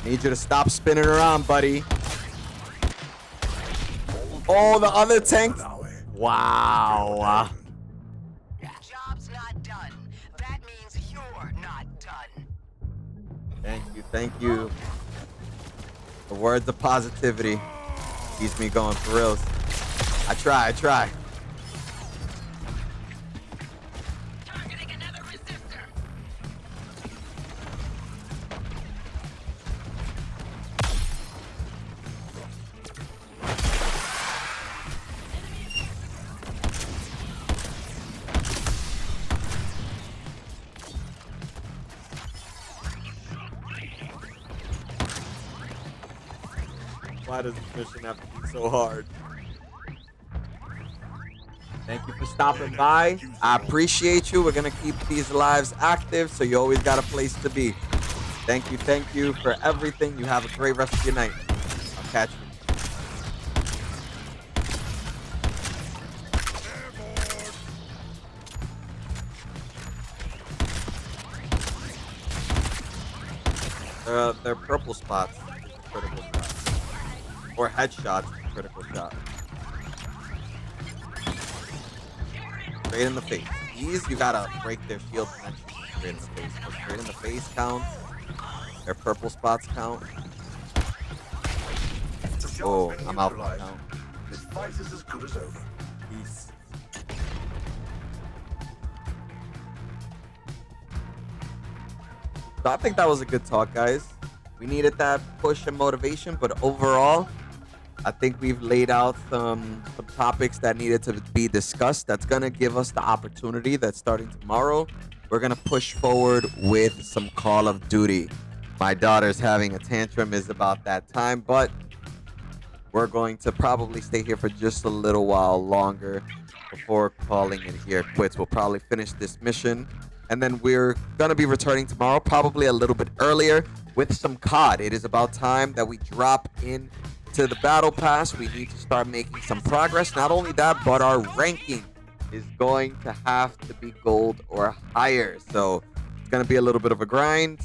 Need you to stop spinning around, buddy. Oh, the other tank. Wow. Job's not done. That means you're not done. Thank you. The words of positivity keeps me going for reals. I try. Targeting another resistor. Why does this mission have to be so hard? Thank you for stopping by. I appreciate you. We're gonna keep these lives active, so you always got a place to be. Thank you for everything. You have a great rest of your night. I'll catch you. They're purple spots. Critical shot. Or headshots. Critical shot. Straight in the face. These, you gotta break their shield protection. Straight in the face. So straight in the face count. Their purple spots count. Oh, I'm out for count. This fight is as good as over. Peace. So I think that was a good talk, guys. We needed that push and motivation, but overall, I think we've laid out some topics that needed to be discussed. That's gonna give us the opportunity that starting tomorrow, we're gonna push forward with some Call of Duty. My daughter's having a tantrum, is about that time, but we're going to probably stay here for just a little while longer before calling it here quits. We'll probably finish this mission, and then we're gonna be returning tomorrow, probably a little bit earlier, with some COD. It is about time that we drop in to the battle pass. We need to start making some progress. Not only that, but our ranking is going to have to be gold or higher. So it's going to be a little bit of a grind,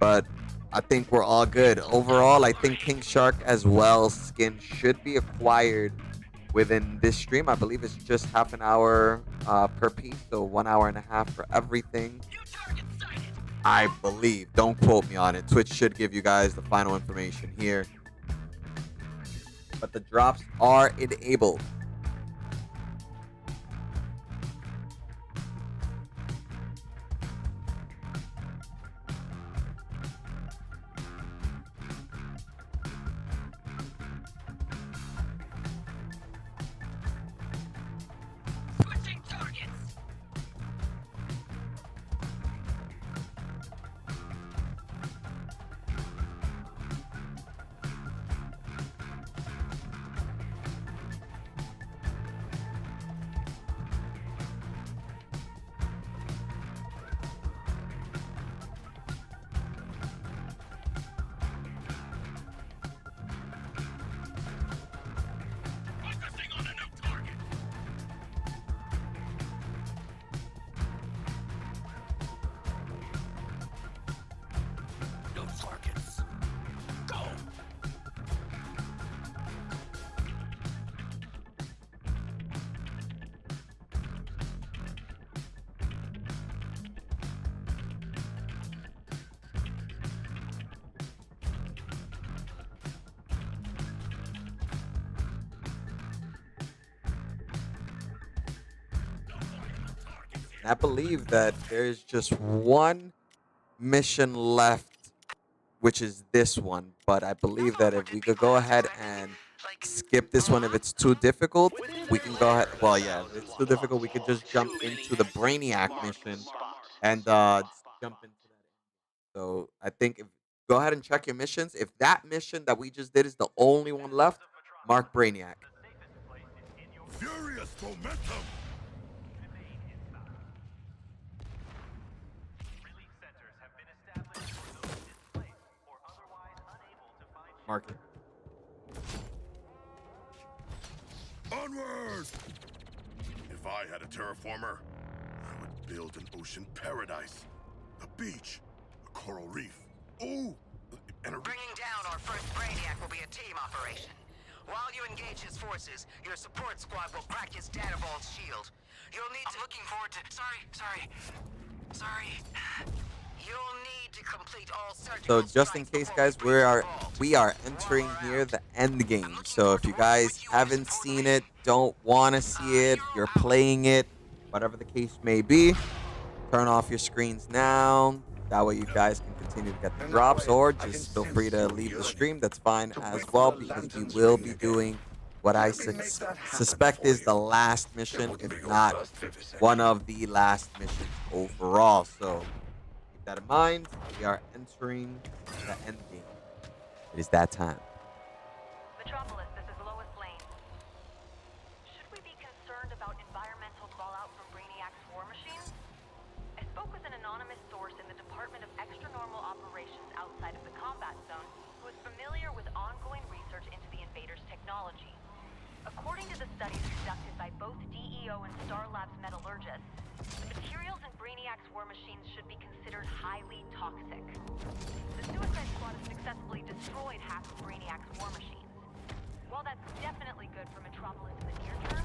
but I think we're all good. Overall, I think King Shark as well skin should be acquired within this stream. I believe it's just half an hour per piece, so 1 hour and a half for everything. I believe. Don't quote me on it. Twitch should give you guys the final information here. But the drops are enabled. Switching targets. And I believe that there's just one mission left, which is this one. But I believe that if we could go ahead and skip this one if it's too difficult, we can go ahead. Well, yeah, if it's too difficult, we could just jump into the Brainiac mission and jump into that. So I think if go ahead and check your missions. If that mission that we just did is the only one left, mark Brainiac. Furious momentum. Mark it. Onward! If I had a terraformer, I would build an ocean paradise. A beach, a coral reef. Oh, and a... Bringing down our first Brainiac will be a team operation. While you engage his forces, your support squad will crack his data vault's shield. You'll need to... I'm looking forward to... Sorry. You'll need to complete all surgical So just in case, guys, we are entering here the end game. So if you guys haven't seen it, don't want to see it, you're playing it, whatever the case may be, turn off your screens now. That way you guys can continue to get the drops, or just feel free to leave the stream. That's fine as well, because we will be doing what I suspect is the last mission, if not one of the last missions overall. So keep that in mind. We are entering the end game. It is that time. Metropolis, this is Lois Lane. Should we be concerned about environmental fallout from Brainiac's war machines? I spoke with an anonymous source in the Department of Extranormal Operations outside of the combat zone who is familiar with ongoing research into the invaders' technology. According to the studies conducted by both DEO and Star Labs metallurgists, the materials in Brainiac's war machines should be considered highly toxic. The Suicide Squad has successfully destroyed half of Brainiac's war machines. While that's definitely good for Metropolis in the near term,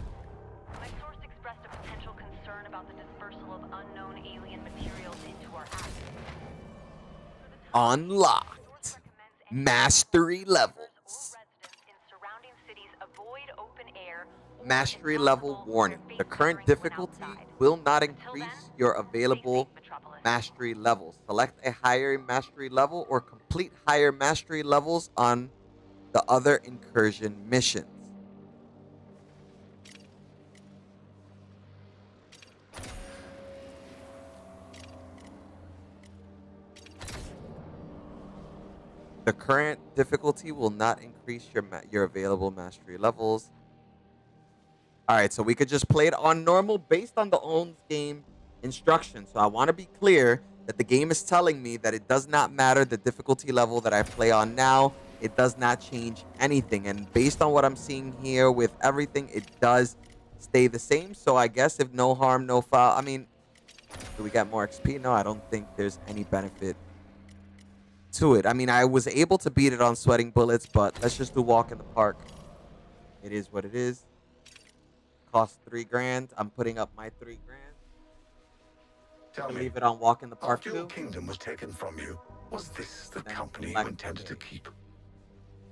my source expressed a potential concern about the dispersal of unknown alien materials into our atmosphere. Unlocked. Mastery levels. Mastery level warning. The current difficulty will not increase your available mastery levels. Select a higher mastery level or complete higher mastery levels on the other incursion missions. The current difficulty will not increase your available mastery levels. All right, so we could just play it on normal based on the own game instructions. So I want to be clear that the game is telling me that it does not matter the difficulty level that I play on now. It does not change anything. And based on what I'm seeing here with everything, it does stay the same. So I guess if no harm, no foul. I mean, do we get more XP? No, I don't think there's any benefit to it. I mean, I was able to beat it on sweating bullets, but let's just do walk in the park. It is what it is. Cost $3,000. I'm putting up my $3,000. Tell me, leave it on walk in the park after your too. kingdom was taken from you, was this the Then company you select intended to keep?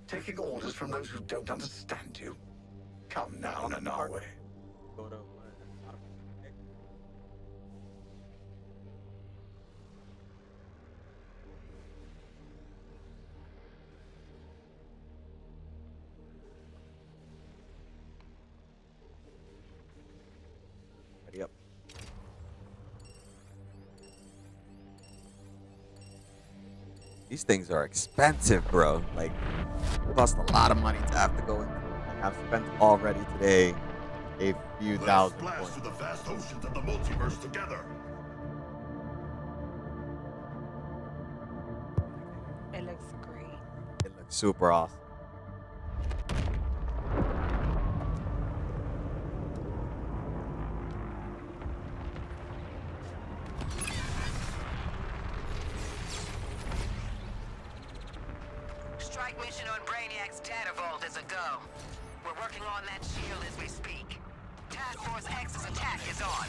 Taking orders from those who don't understand you? Come now, Nanawe. Go to ready up. These things are expensive, bro. Like, it costs a lot of money to have to go into. Like, I've spent already today a few thousand Blast points. through the vast oceans of the multiverse together. It looks great. It looks super awesome. Strike mission on Brainiac's data vault is a go. We're working on that shield as we speak. Task Force X's attack is on.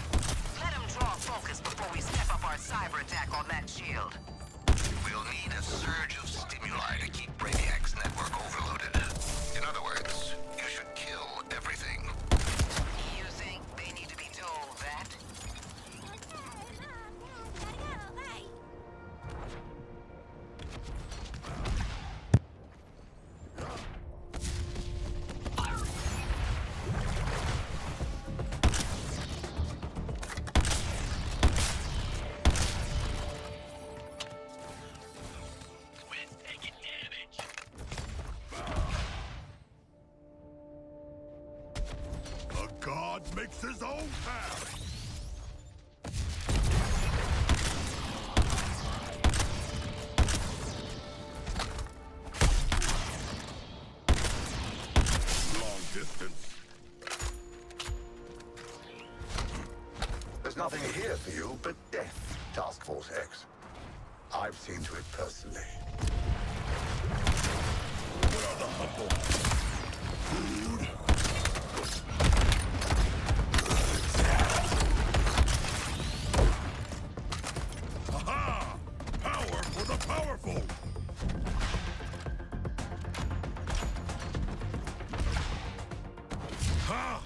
Let him draw focus before we step up our cyber attack on that shield. We'll need a surge of stimuli to keep Brainiac's network overloaded. In other words, you should kill everything. You think they need to be told that? his own path. Long distance. There's nothing here for you but death, Task Force X. I've seen to it personally. What are the humble? Food. Aha! Power for the powerful! Ha!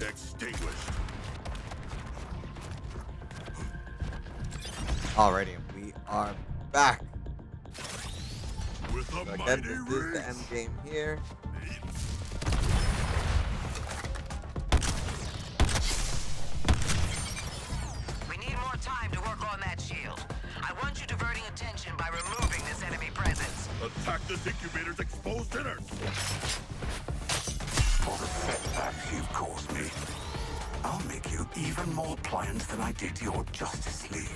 Extinguished. Alrighty, we are back. With a So again, mighty this is the reach. end game here. We need more time to work on that shield. I want you diverting attention by removing this enemy presence. Attack this incubator's exposed innards. For the setbacks you've caused me, I'll make you even more pliant than I did your Justice League.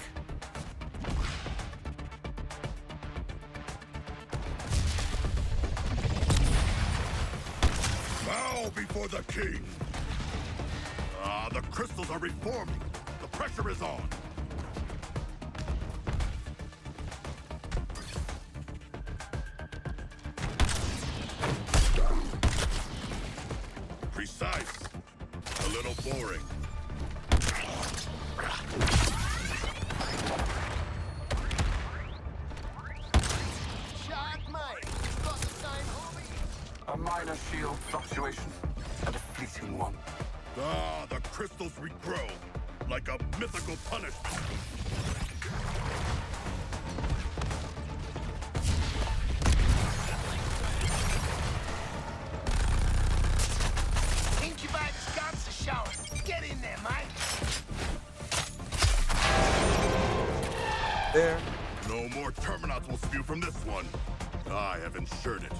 Bow before the king. The crystals are reforming. The pressure is on. Precise. A little boring. A minor shield fluctuation, and a fleeting one. The crystals regrow like a mythical punishment. Incubator's guns are showing. Get in there, mate. There. No more Terminats will spew from this one. I have ensured it.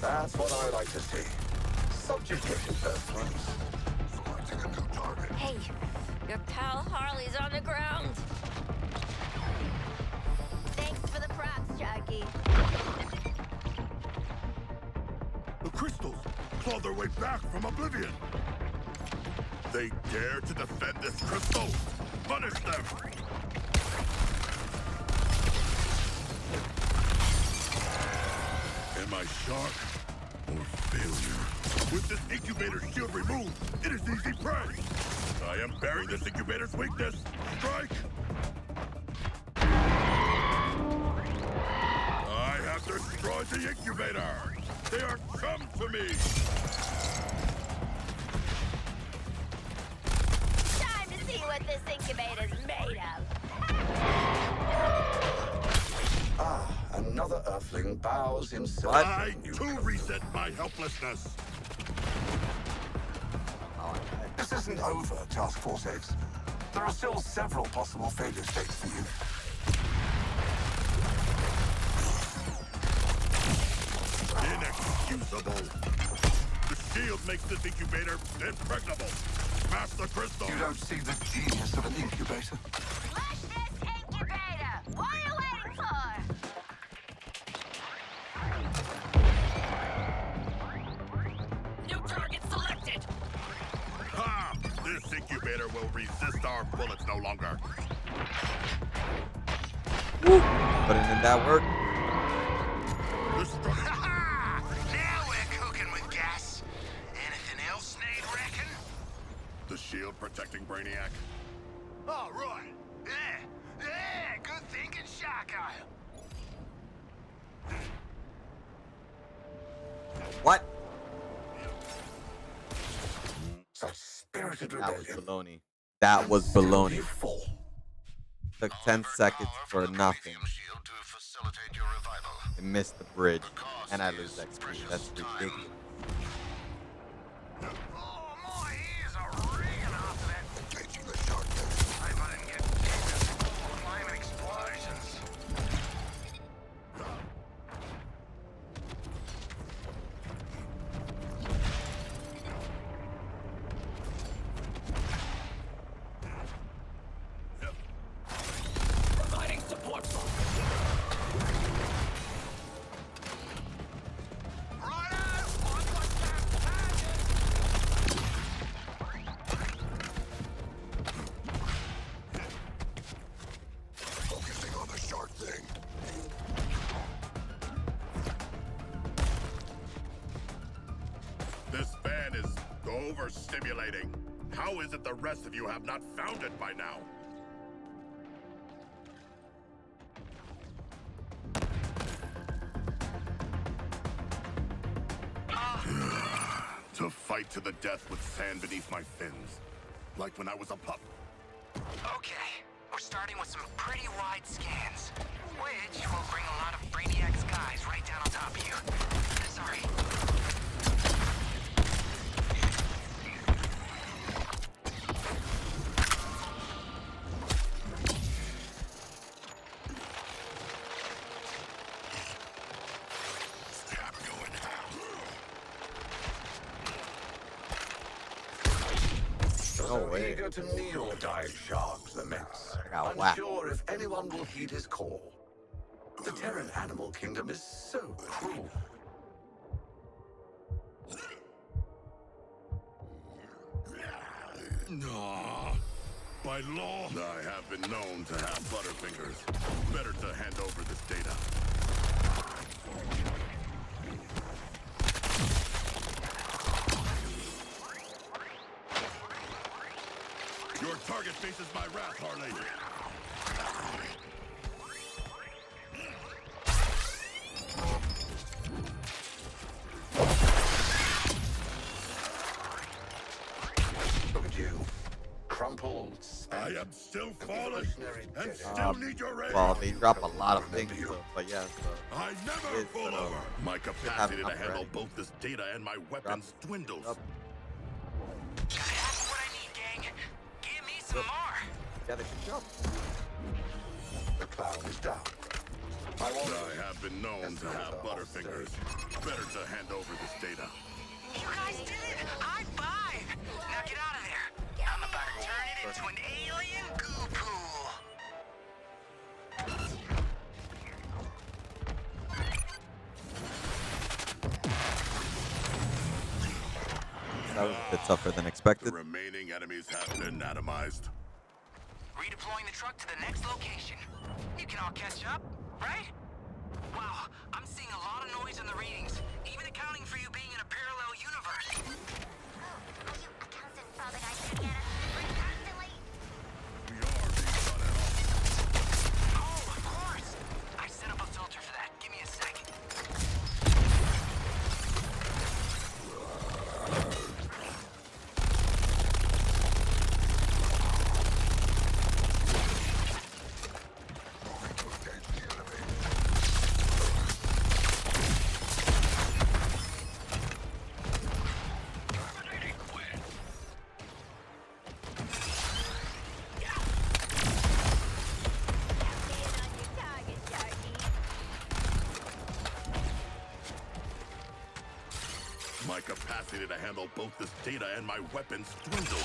That's what I like to see. Subjugated Earthlings. Selecting a new target. Hey, your pal Harley's on the ground. Thanks for the props, Jackie. The crystals claw their way back from oblivion. They dare to defend this crystal. Punish them. Am I shark or failure? With this incubator shield removed, it is easy prey. I am bearing this incubator's weakness. Strike! I have destroyed the incubator. They are chum to me. Time to see what this incubator's made of. Another Earthling bows in search I of new too cover. reset my helplessness. This isn't over, Task Force X. There are still several possible failure states for you. Inexcusable. The shield makes this incubator impregnable. Smash the crystal. You don't see the genius of an incubator? Flush this incubator! What are you waiting for? New target selected. Ha! This incubator will resist our bullets no longer. Woo. Putting in that work. Destroy. Now we're cooking with gas. Anything else need reckon? The shield protecting Brainiac. Oh, right. Yeah. Yeah, good thinking, Sharko. What? Such spirited That was rebellion. baloney. That was baloney. You fall. Took 10 seconds for nothing. Shield to facilitate your revival. I missed the bridge, and I lose XP. That's ridiculous. Oh, my ears are ringing after that. Engaging the shark. I hope I didn't get full of flaming explosions. overstimulating. How is it the rest of you have not found it by now? To fight to the death with sand beneath my fins. Like when I was a pup. Okay, we're starting with some pretty wide scans, which will bring a lot of Brainiac's guys right down on top of you. Sorry. No way. Eager to kneel, dive sharks laments. got whacked. Unsure if anyone will heed his call. The Terran animal kingdom is so cruel. No. By law, I have been known to have butterfingers. Better to hand over this data. Your target faces my wrath, Harley. Look at you. Crumpled. I am still fallen and still need your aid. Well, they drop a lot of things, though, but yeah. So I never It's, fall over. My capacity to handle ready. both this data and my weapons dwindles. Up. That's what I need, gang. Give me some more. Yeah, they should jump. The cloud is down. I have been known to have butterfingers. Better to hand over this data. You guys did it! High five! Now get out of there. I'm about to turn it into an alien goo pool. That was a bit tougher than The expected. remaining enemies have been atomized. Redeploying the truck to the next location. You can all catch up, right? Wow, I'm seeing a lot of noise in the readings, even accounting for you being in a parallel universe. Are you accountant father guys who get us constantly? We are being shut out. Oh, of course! I set up a filter for that. Give me a second. My capacity to handle both this data and my weapons dwindles.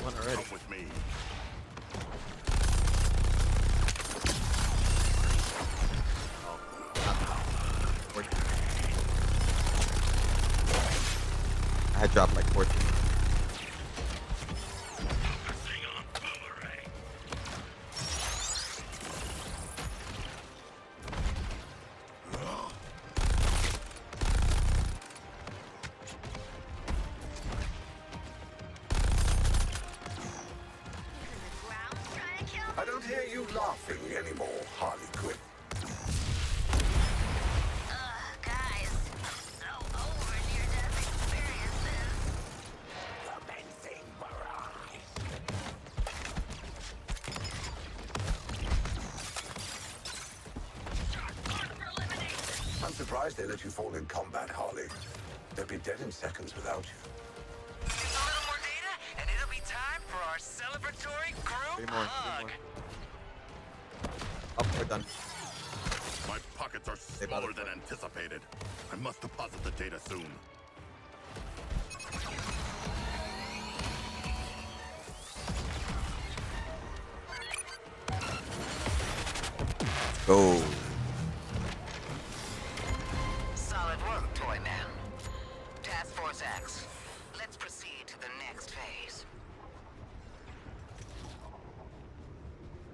One already. Come with me. I had dropped like 14. I don't hear you laughing anymore, Harley Quinn. Guys, I'm so over near-death experiences. Commencing barrage. I'm surprised they let you fall in combat, Harley. They'll be dead in seconds without you. Just a little more data, and it'll be time for our celebratory Three group more. hug. Up, we're done. My pockets are smaller than anticipated. I must deposit the data soon. Go. Solid work, Toy Man. Task Force X, let's proceed to the next phase.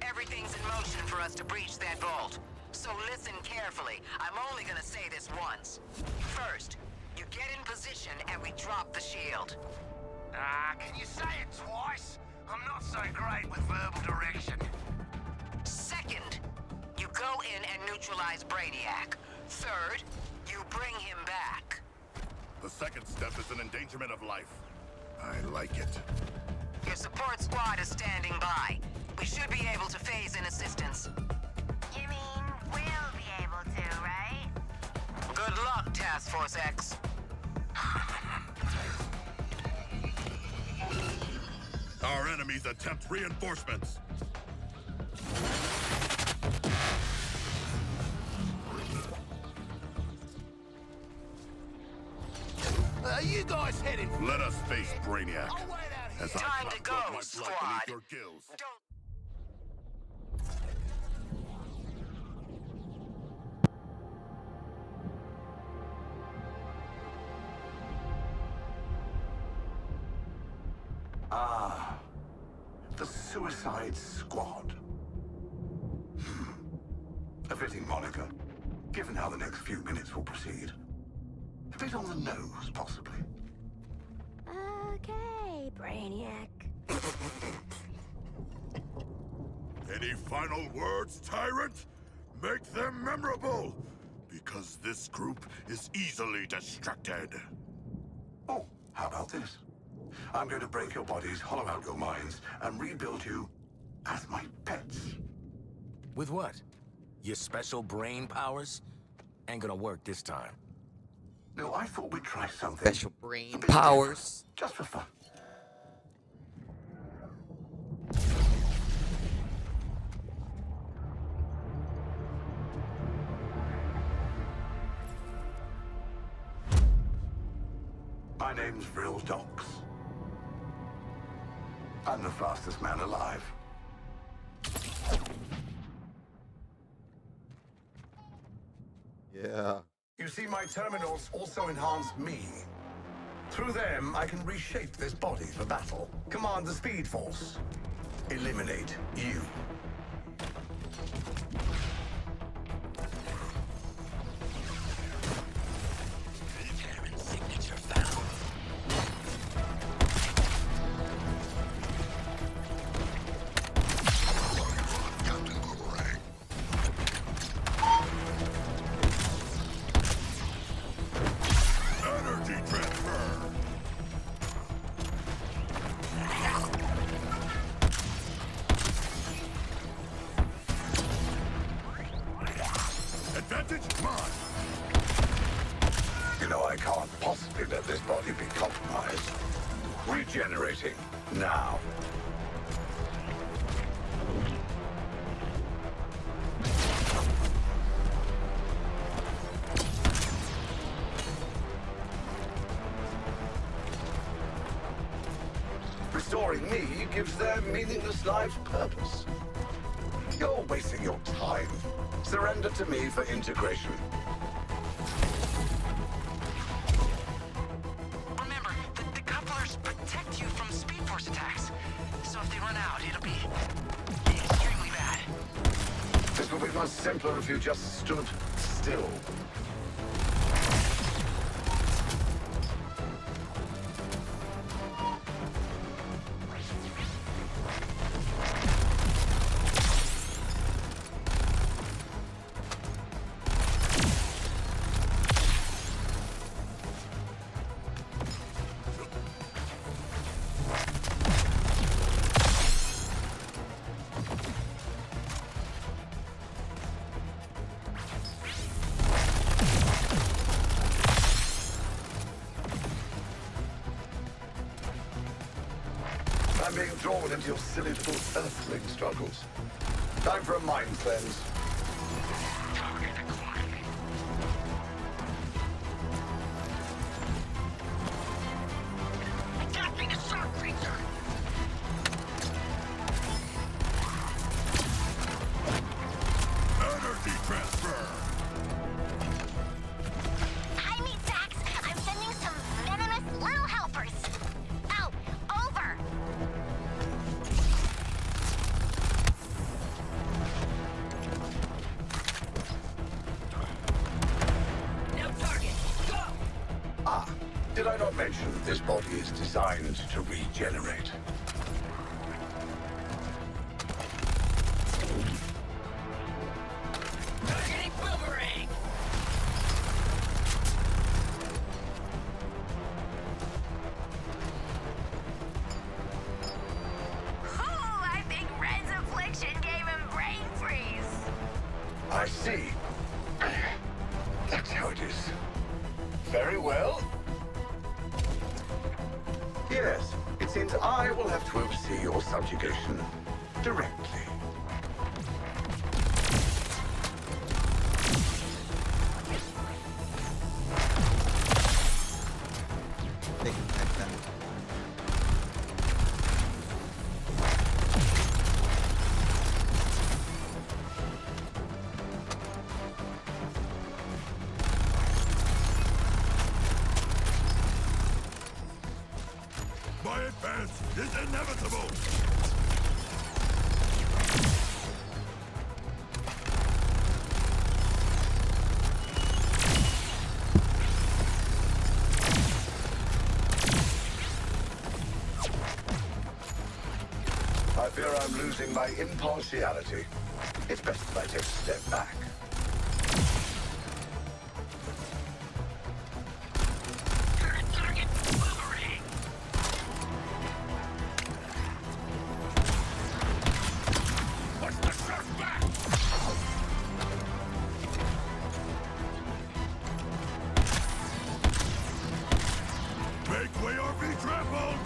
Everything's in motion for us to breach that vault. So listen carefully. I'm only gonna say this once. First, you get in position and we drop the shield. Can you say it twice? I'm not so great with verbal direction. Second, you go in and neutralize Brainiac. Third, you bring him back. The second step is an endangerment of life. I like it. Your support squad is standing by. We should be able to phase in assistance. You mean we'll be able to, right? Good luck, Task Force X. Our enemies attempt reinforcements. You guys heading? Let us face Brainiac. I'll wait out here. As I Time to drop go, my blood squad. beneath your gills. Don't... Ah, the Suicide Squad. A fitting moniker, given how the next few minutes will proceed. A bit on the nose, possibly. Okay, Brainiac. Any final words, Tyrant? Make them memorable! Because this group is easily distracted. Oh, how about this? I'm going to break your bodies, hollow out your minds, and rebuild you as my pets. With what? Your special brain powers? Ain't gonna work this time. No, I thought we'd try something. Special brain powers. Just for fun. My name's Vril Dox. I'm the fastest man alive. Yeah. You see, my terminals also enhance me. Through them, I can reshape this body for battle. Command the Speed Force. Eliminate you. Signature found. Captain Boomerang. Energy transfer. Advantage mine. You know I can't possibly let this body be compromised. Regenerating now. Restoring me gives their meaningless lives purpose. You're wasting your time. Surrender to me for integration. Remember, the couplers protect you from Speed Force attacks. So if they run out, it'll be extremely bad. This would be much simpler if you just stood still. I'm being drawn into your silly little earthling struggles. Time for a mind cleanse. Attacking a shark creature! Energy transfer. Hi, Meat Sacks. I'm sending some venomous little helpers. Out. Over. Did I not mention this body is designed to regenerate? Targeting boomerang! Ooh, I think Red's affliction gave him brain freeze. I see. That's how it is. Very well. Yes, it seems I will have to oversee your subjugation directly. Take it back then. My advance is inevitable! I fear I'm losing my impartiality. It's best that I take a step back. Target boomerang! What's the surf back? Make way or be trampled!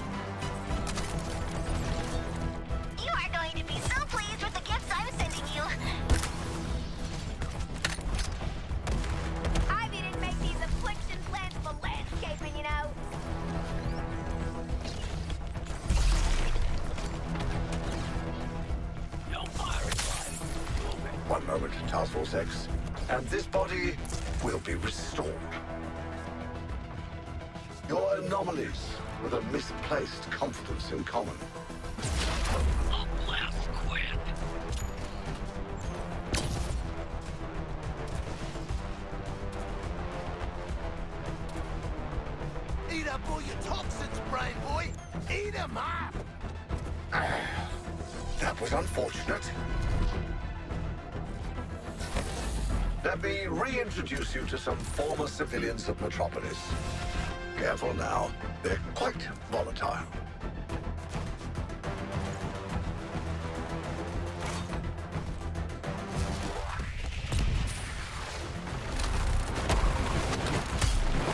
You are going to be so pleased with the gifts I'm sending you. I didn't make these affliction plans for landscaping, you know. No fire inside. One moment, Task Force X, and this body will be restored. Your anomalies with a misplaced confidence in common. I'll blast quit. Eat up all your toxins, brain boy! Eat 'em up! That was unfortunate. Let me reintroduce you to some former civilians of Metropolis. Careful now, they're quite volatile.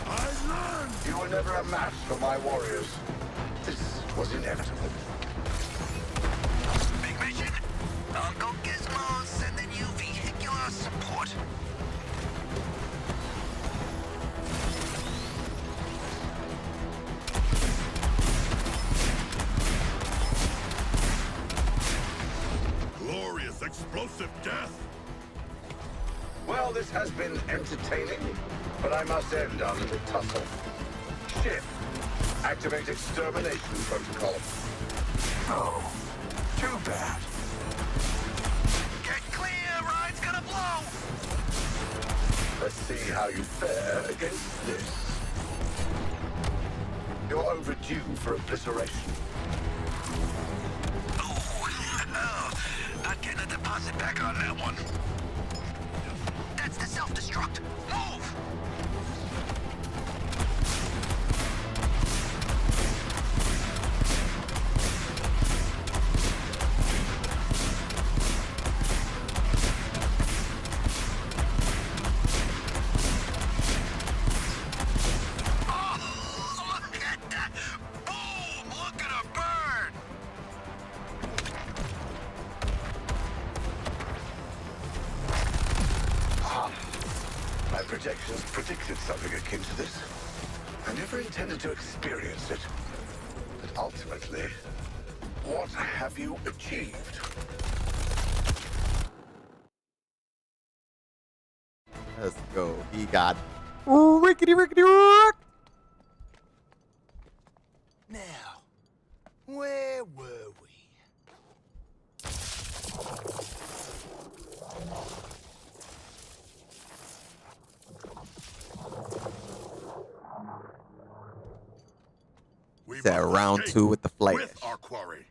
I learned! You were never a match for my warriors. This was inevitable. Big mission? Uncle Gizmo sending you vehicular support. Glorious explosive death! Well, this has been entertaining, but I must end our little tussle. Shift. Activate extermination protocol. Oh, too bad. Get clear, ride's gonna blow! Let's see how you fare against this. You're overdue for obliteration. Oh, not getting a deposit back on that one. That's the self-destruct. Move! Oh, look at that! Boom! Look at her burn! My projections predicted something akin to this. I never intended to experience it. But ultimately, what have you achieved? Let's go. He got rickety rickety rock. Now, where were we? said round 2 with the Flash. With our quarry.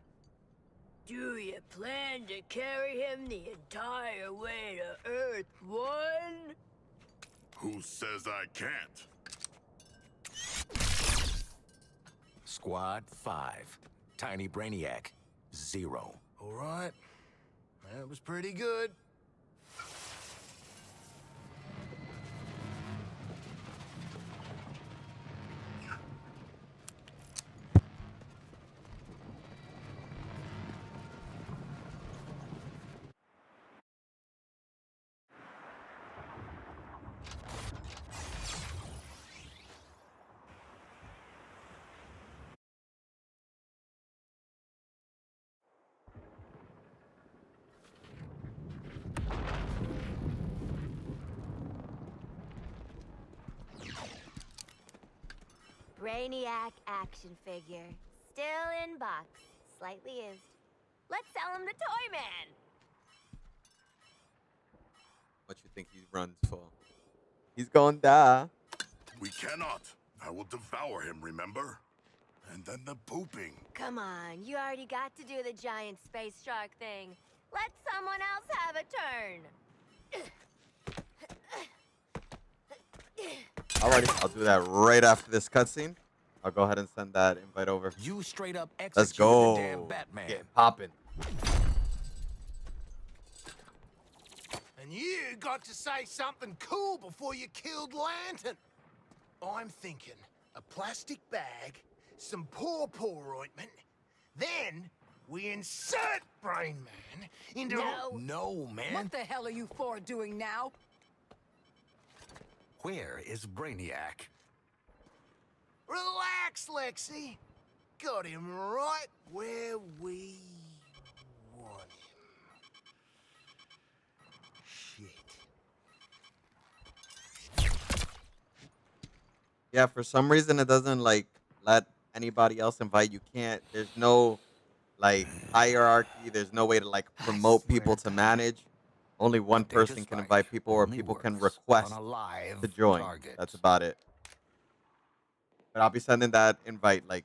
Do you plan to carry him the entire way to Earth 1? Who says I can't? Squad 5. Tiny Brainiac 0. All right. That was pretty good. Brainiac action figure. Still in box. Slightly used. Let's sell him to Toy Man! What you think he runs for? He's gonna die. We cannot. I will devour him, remember? And then the pooping. Come on, you already got to do the giant space shark thing. Let someone else have a turn. Alrighty, I'll do that right after this cutscene. I'll go ahead and send that invite over. You straight up Let's executed go. the damn Batman. Get popping. And you got to say something cool before you killed Lantern. I'm thinking a plastic bag, some paw ointment, then we insert Brain Man into... No, man. What the hell are you four doing now? Where is Brainiac? Relax, Lexi. Got him right where we want him. Shit. Yeah, for some reason it doesn't like let anybody else invite. You can't. There's no like hierarchy. There's no way to like promote people to manage. Only one person can invite people, or people can request to join. That's about it. But I'll be sending that invite like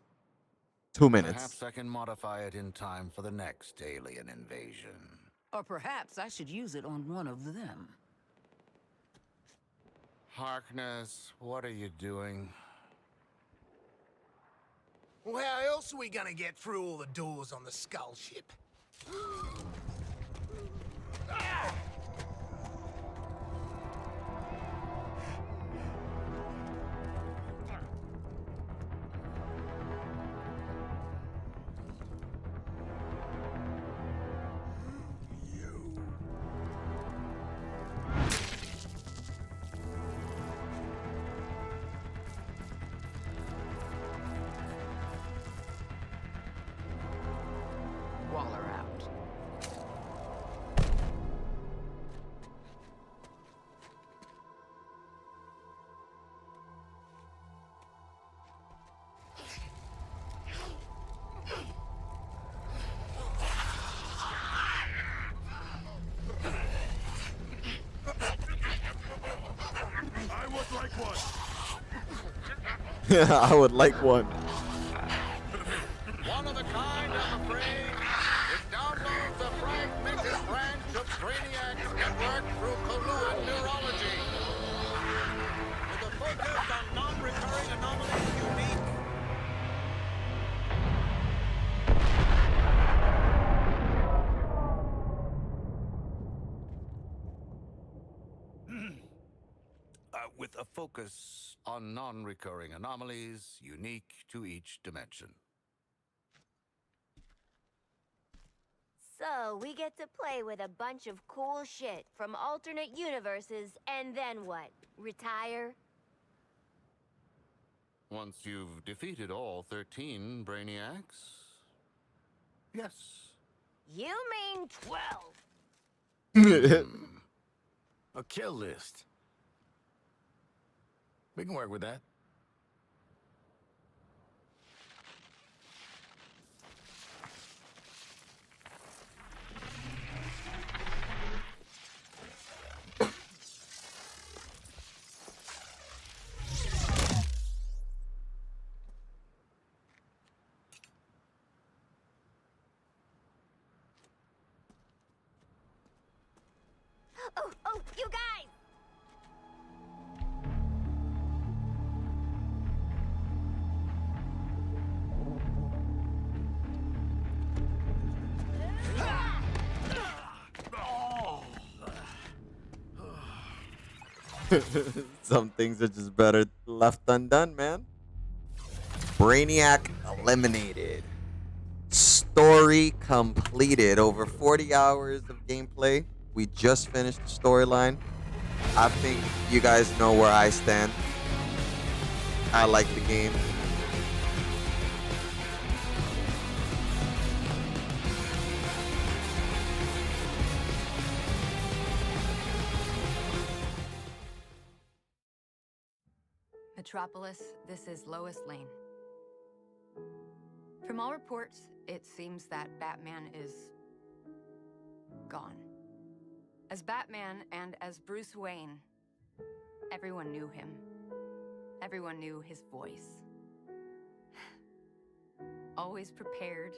2 minutes. Perhaps I can modify it in time for the next alien invasion. Or perhaps I should use it on one of them. Harkness, what are you doing? Well, how else are we gonna get through all the doors on the Skull ship? Waller out. I would like one. Yeah, I would like one. One of the kind, I'm afraid. It downloads the fragmented branch of Brainiac's network through Kolua neurology. With a focus on non-recurring anomalies unique. With a focus on non-recurring anomalies unique to each dimension. So, we get to play with a bunch of cool shit from alternate universes, and then what? Retire? Once you've defeated all 13 Brainiacs? Yes. You mean 12? A kill list. We can work with that. Some things are just better left undone, man. Brainiac eliminated. Story completed. Over 40 hours of gameplay. We just finished the storyline. I think you guys know where I stand. I like the game. Metropolis, this is Lois Lane. From all reports, it seems that Batman is gone. As Batman and as Bruce Wayne, everyone knew him. Everyone knew his voice. Always prepared,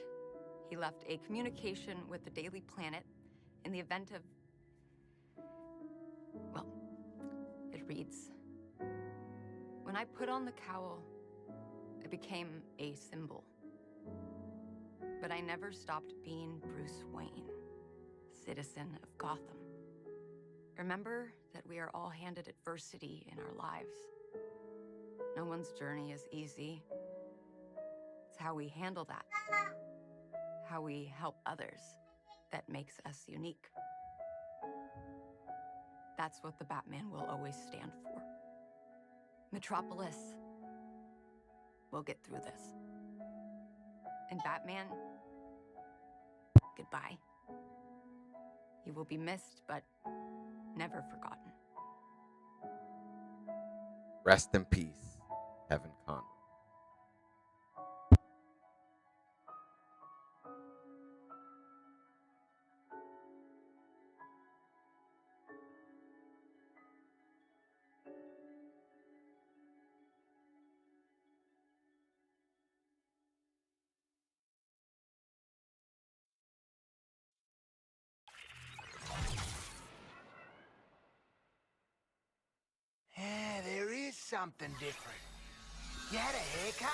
he left a communication with the Daily Planet in the event of... Well, it reads... When I put on the cowl, it became a symbol. But I never stopped being Bruce Wayne, citizen of Gotham. Remember that we are all handed adversity in our lives. No one's journey is easy. It's how we handle that, how we help others, that makes us unique. That's what the Batman will always stand for. Metropolis will get through this. And Batman, goodbye. You will be missed, but never forgotten. Rest in peace, Kevin Conroy. Yeah, there is something different. You had a haircut?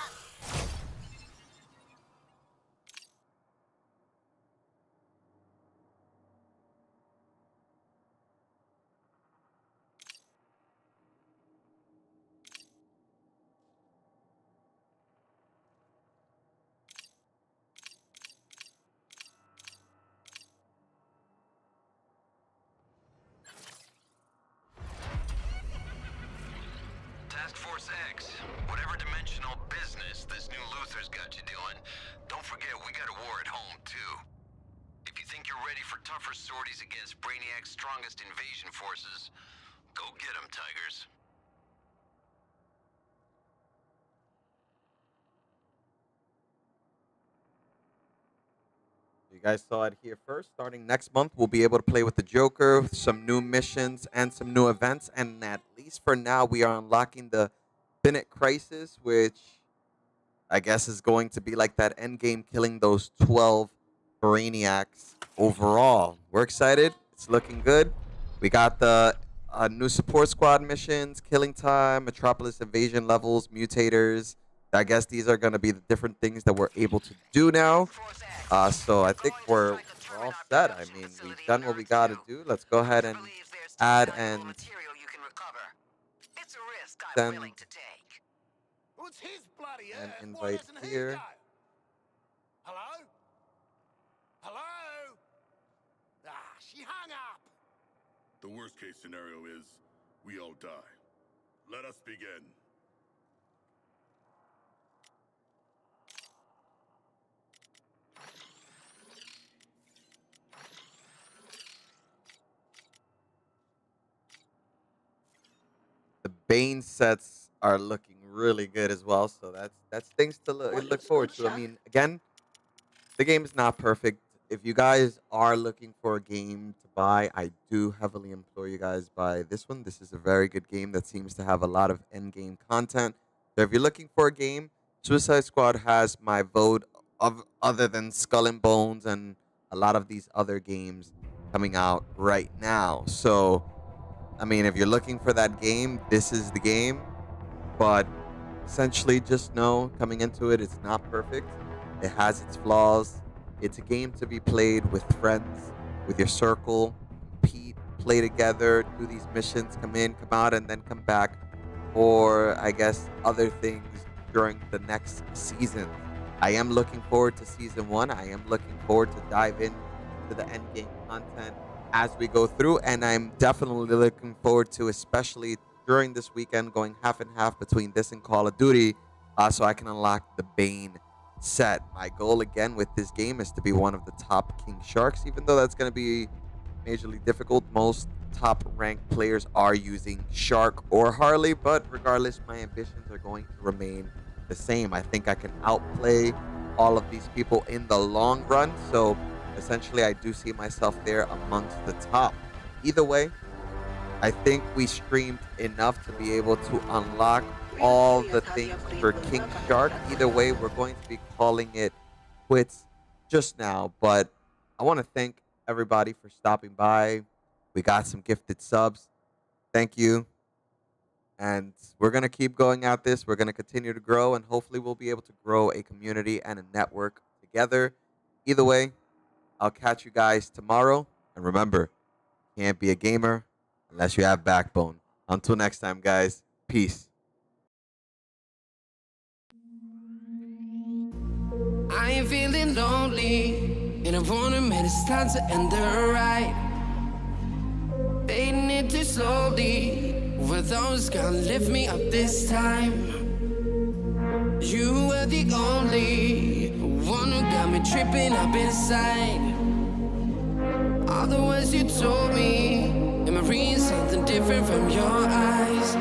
Task Force X, whatever dimensional business this new Luthor's got you doing, don't forget we got a war at home, too. If you think you're ready for tougher sorties against Brainiac's strongest invasion forces, go get 'em, Tigers. You guys saw it here first. Starting next month, we'll be able to play with the Joker, with some new missions and some new events. And at least for now, we are unlocking the Finite Crisis, which I guess is going to be like that end game, killing those 12 Brainiacs overall. We're excited. It's looking good. We got the new support squad missions, Killing Time, Metropolis Invasion levels, Mutators. I guess these are going to be the different things that we're able to do now. So I think we're all set. I mean, we've done what we got to do. Let's go ahead and add and send What's his bloody an earth? Why invite doesn't he here. go? Hello? Hello? Ah, she hung up. The worst case scenario is we all die. Let us begin. The Bane sets are looking really good as well, so that's things to look forward to. I mean, again, the game is not perfect. If you guys are looking for a game to buy, I do heavily implore you guys buy this one. This is a very good game that seems to have a lot of end game content. So if you're looking for a game, Suicide Squad has my vote of other than Skull and Bones and a lot of these other games coming out right now. So I mean, if you're looking for that game, this is the game. But essentially, just know coming into it, it's not perfect. It has its flaws. It's a game to be played with friends, with your circle, compete, play together, do these missions, come in, come out, and then come back for, I guess, other things during the next season. I am looking forward to season 1. I am looking forward to dive into the end game content as we go through, and I'm definitely looking forward to, especially during this weekend, going half and half between this and Call of Duty, so I can unlock the Bane set. My goal again with this game is to be one of the top King Sharks, even though that's going to be majorly difficult. Most top ranked players are using Shark or Harley, but regardless, my ambitions are going to remain the same. I think I can outplay all of these people in the long run, so essentially I do see myself there amongst the top. Either way, I think we streamed enough to be able to unlock all the things for King Shark. Either way, we're going to be calling it quits just now, but I want to thank everybody for stopping by. We got some gifted subs. Thank you. And we're going to keep going at this. We're going to continue to grow, and hopefully we'll be able to grow a community and a network together. Either way, I'll catch you guys tomorrow. And remember, you can't be a gamer unless you have backbone. Until next time, guys. Peace. I am feeling lonely, and I wanna admit it's time to end the ride. Fading it too slowly, were those gonna lift me up this time? You were the only one who got me tripping up inside. All the words you told me, am I reading something different from your eyes?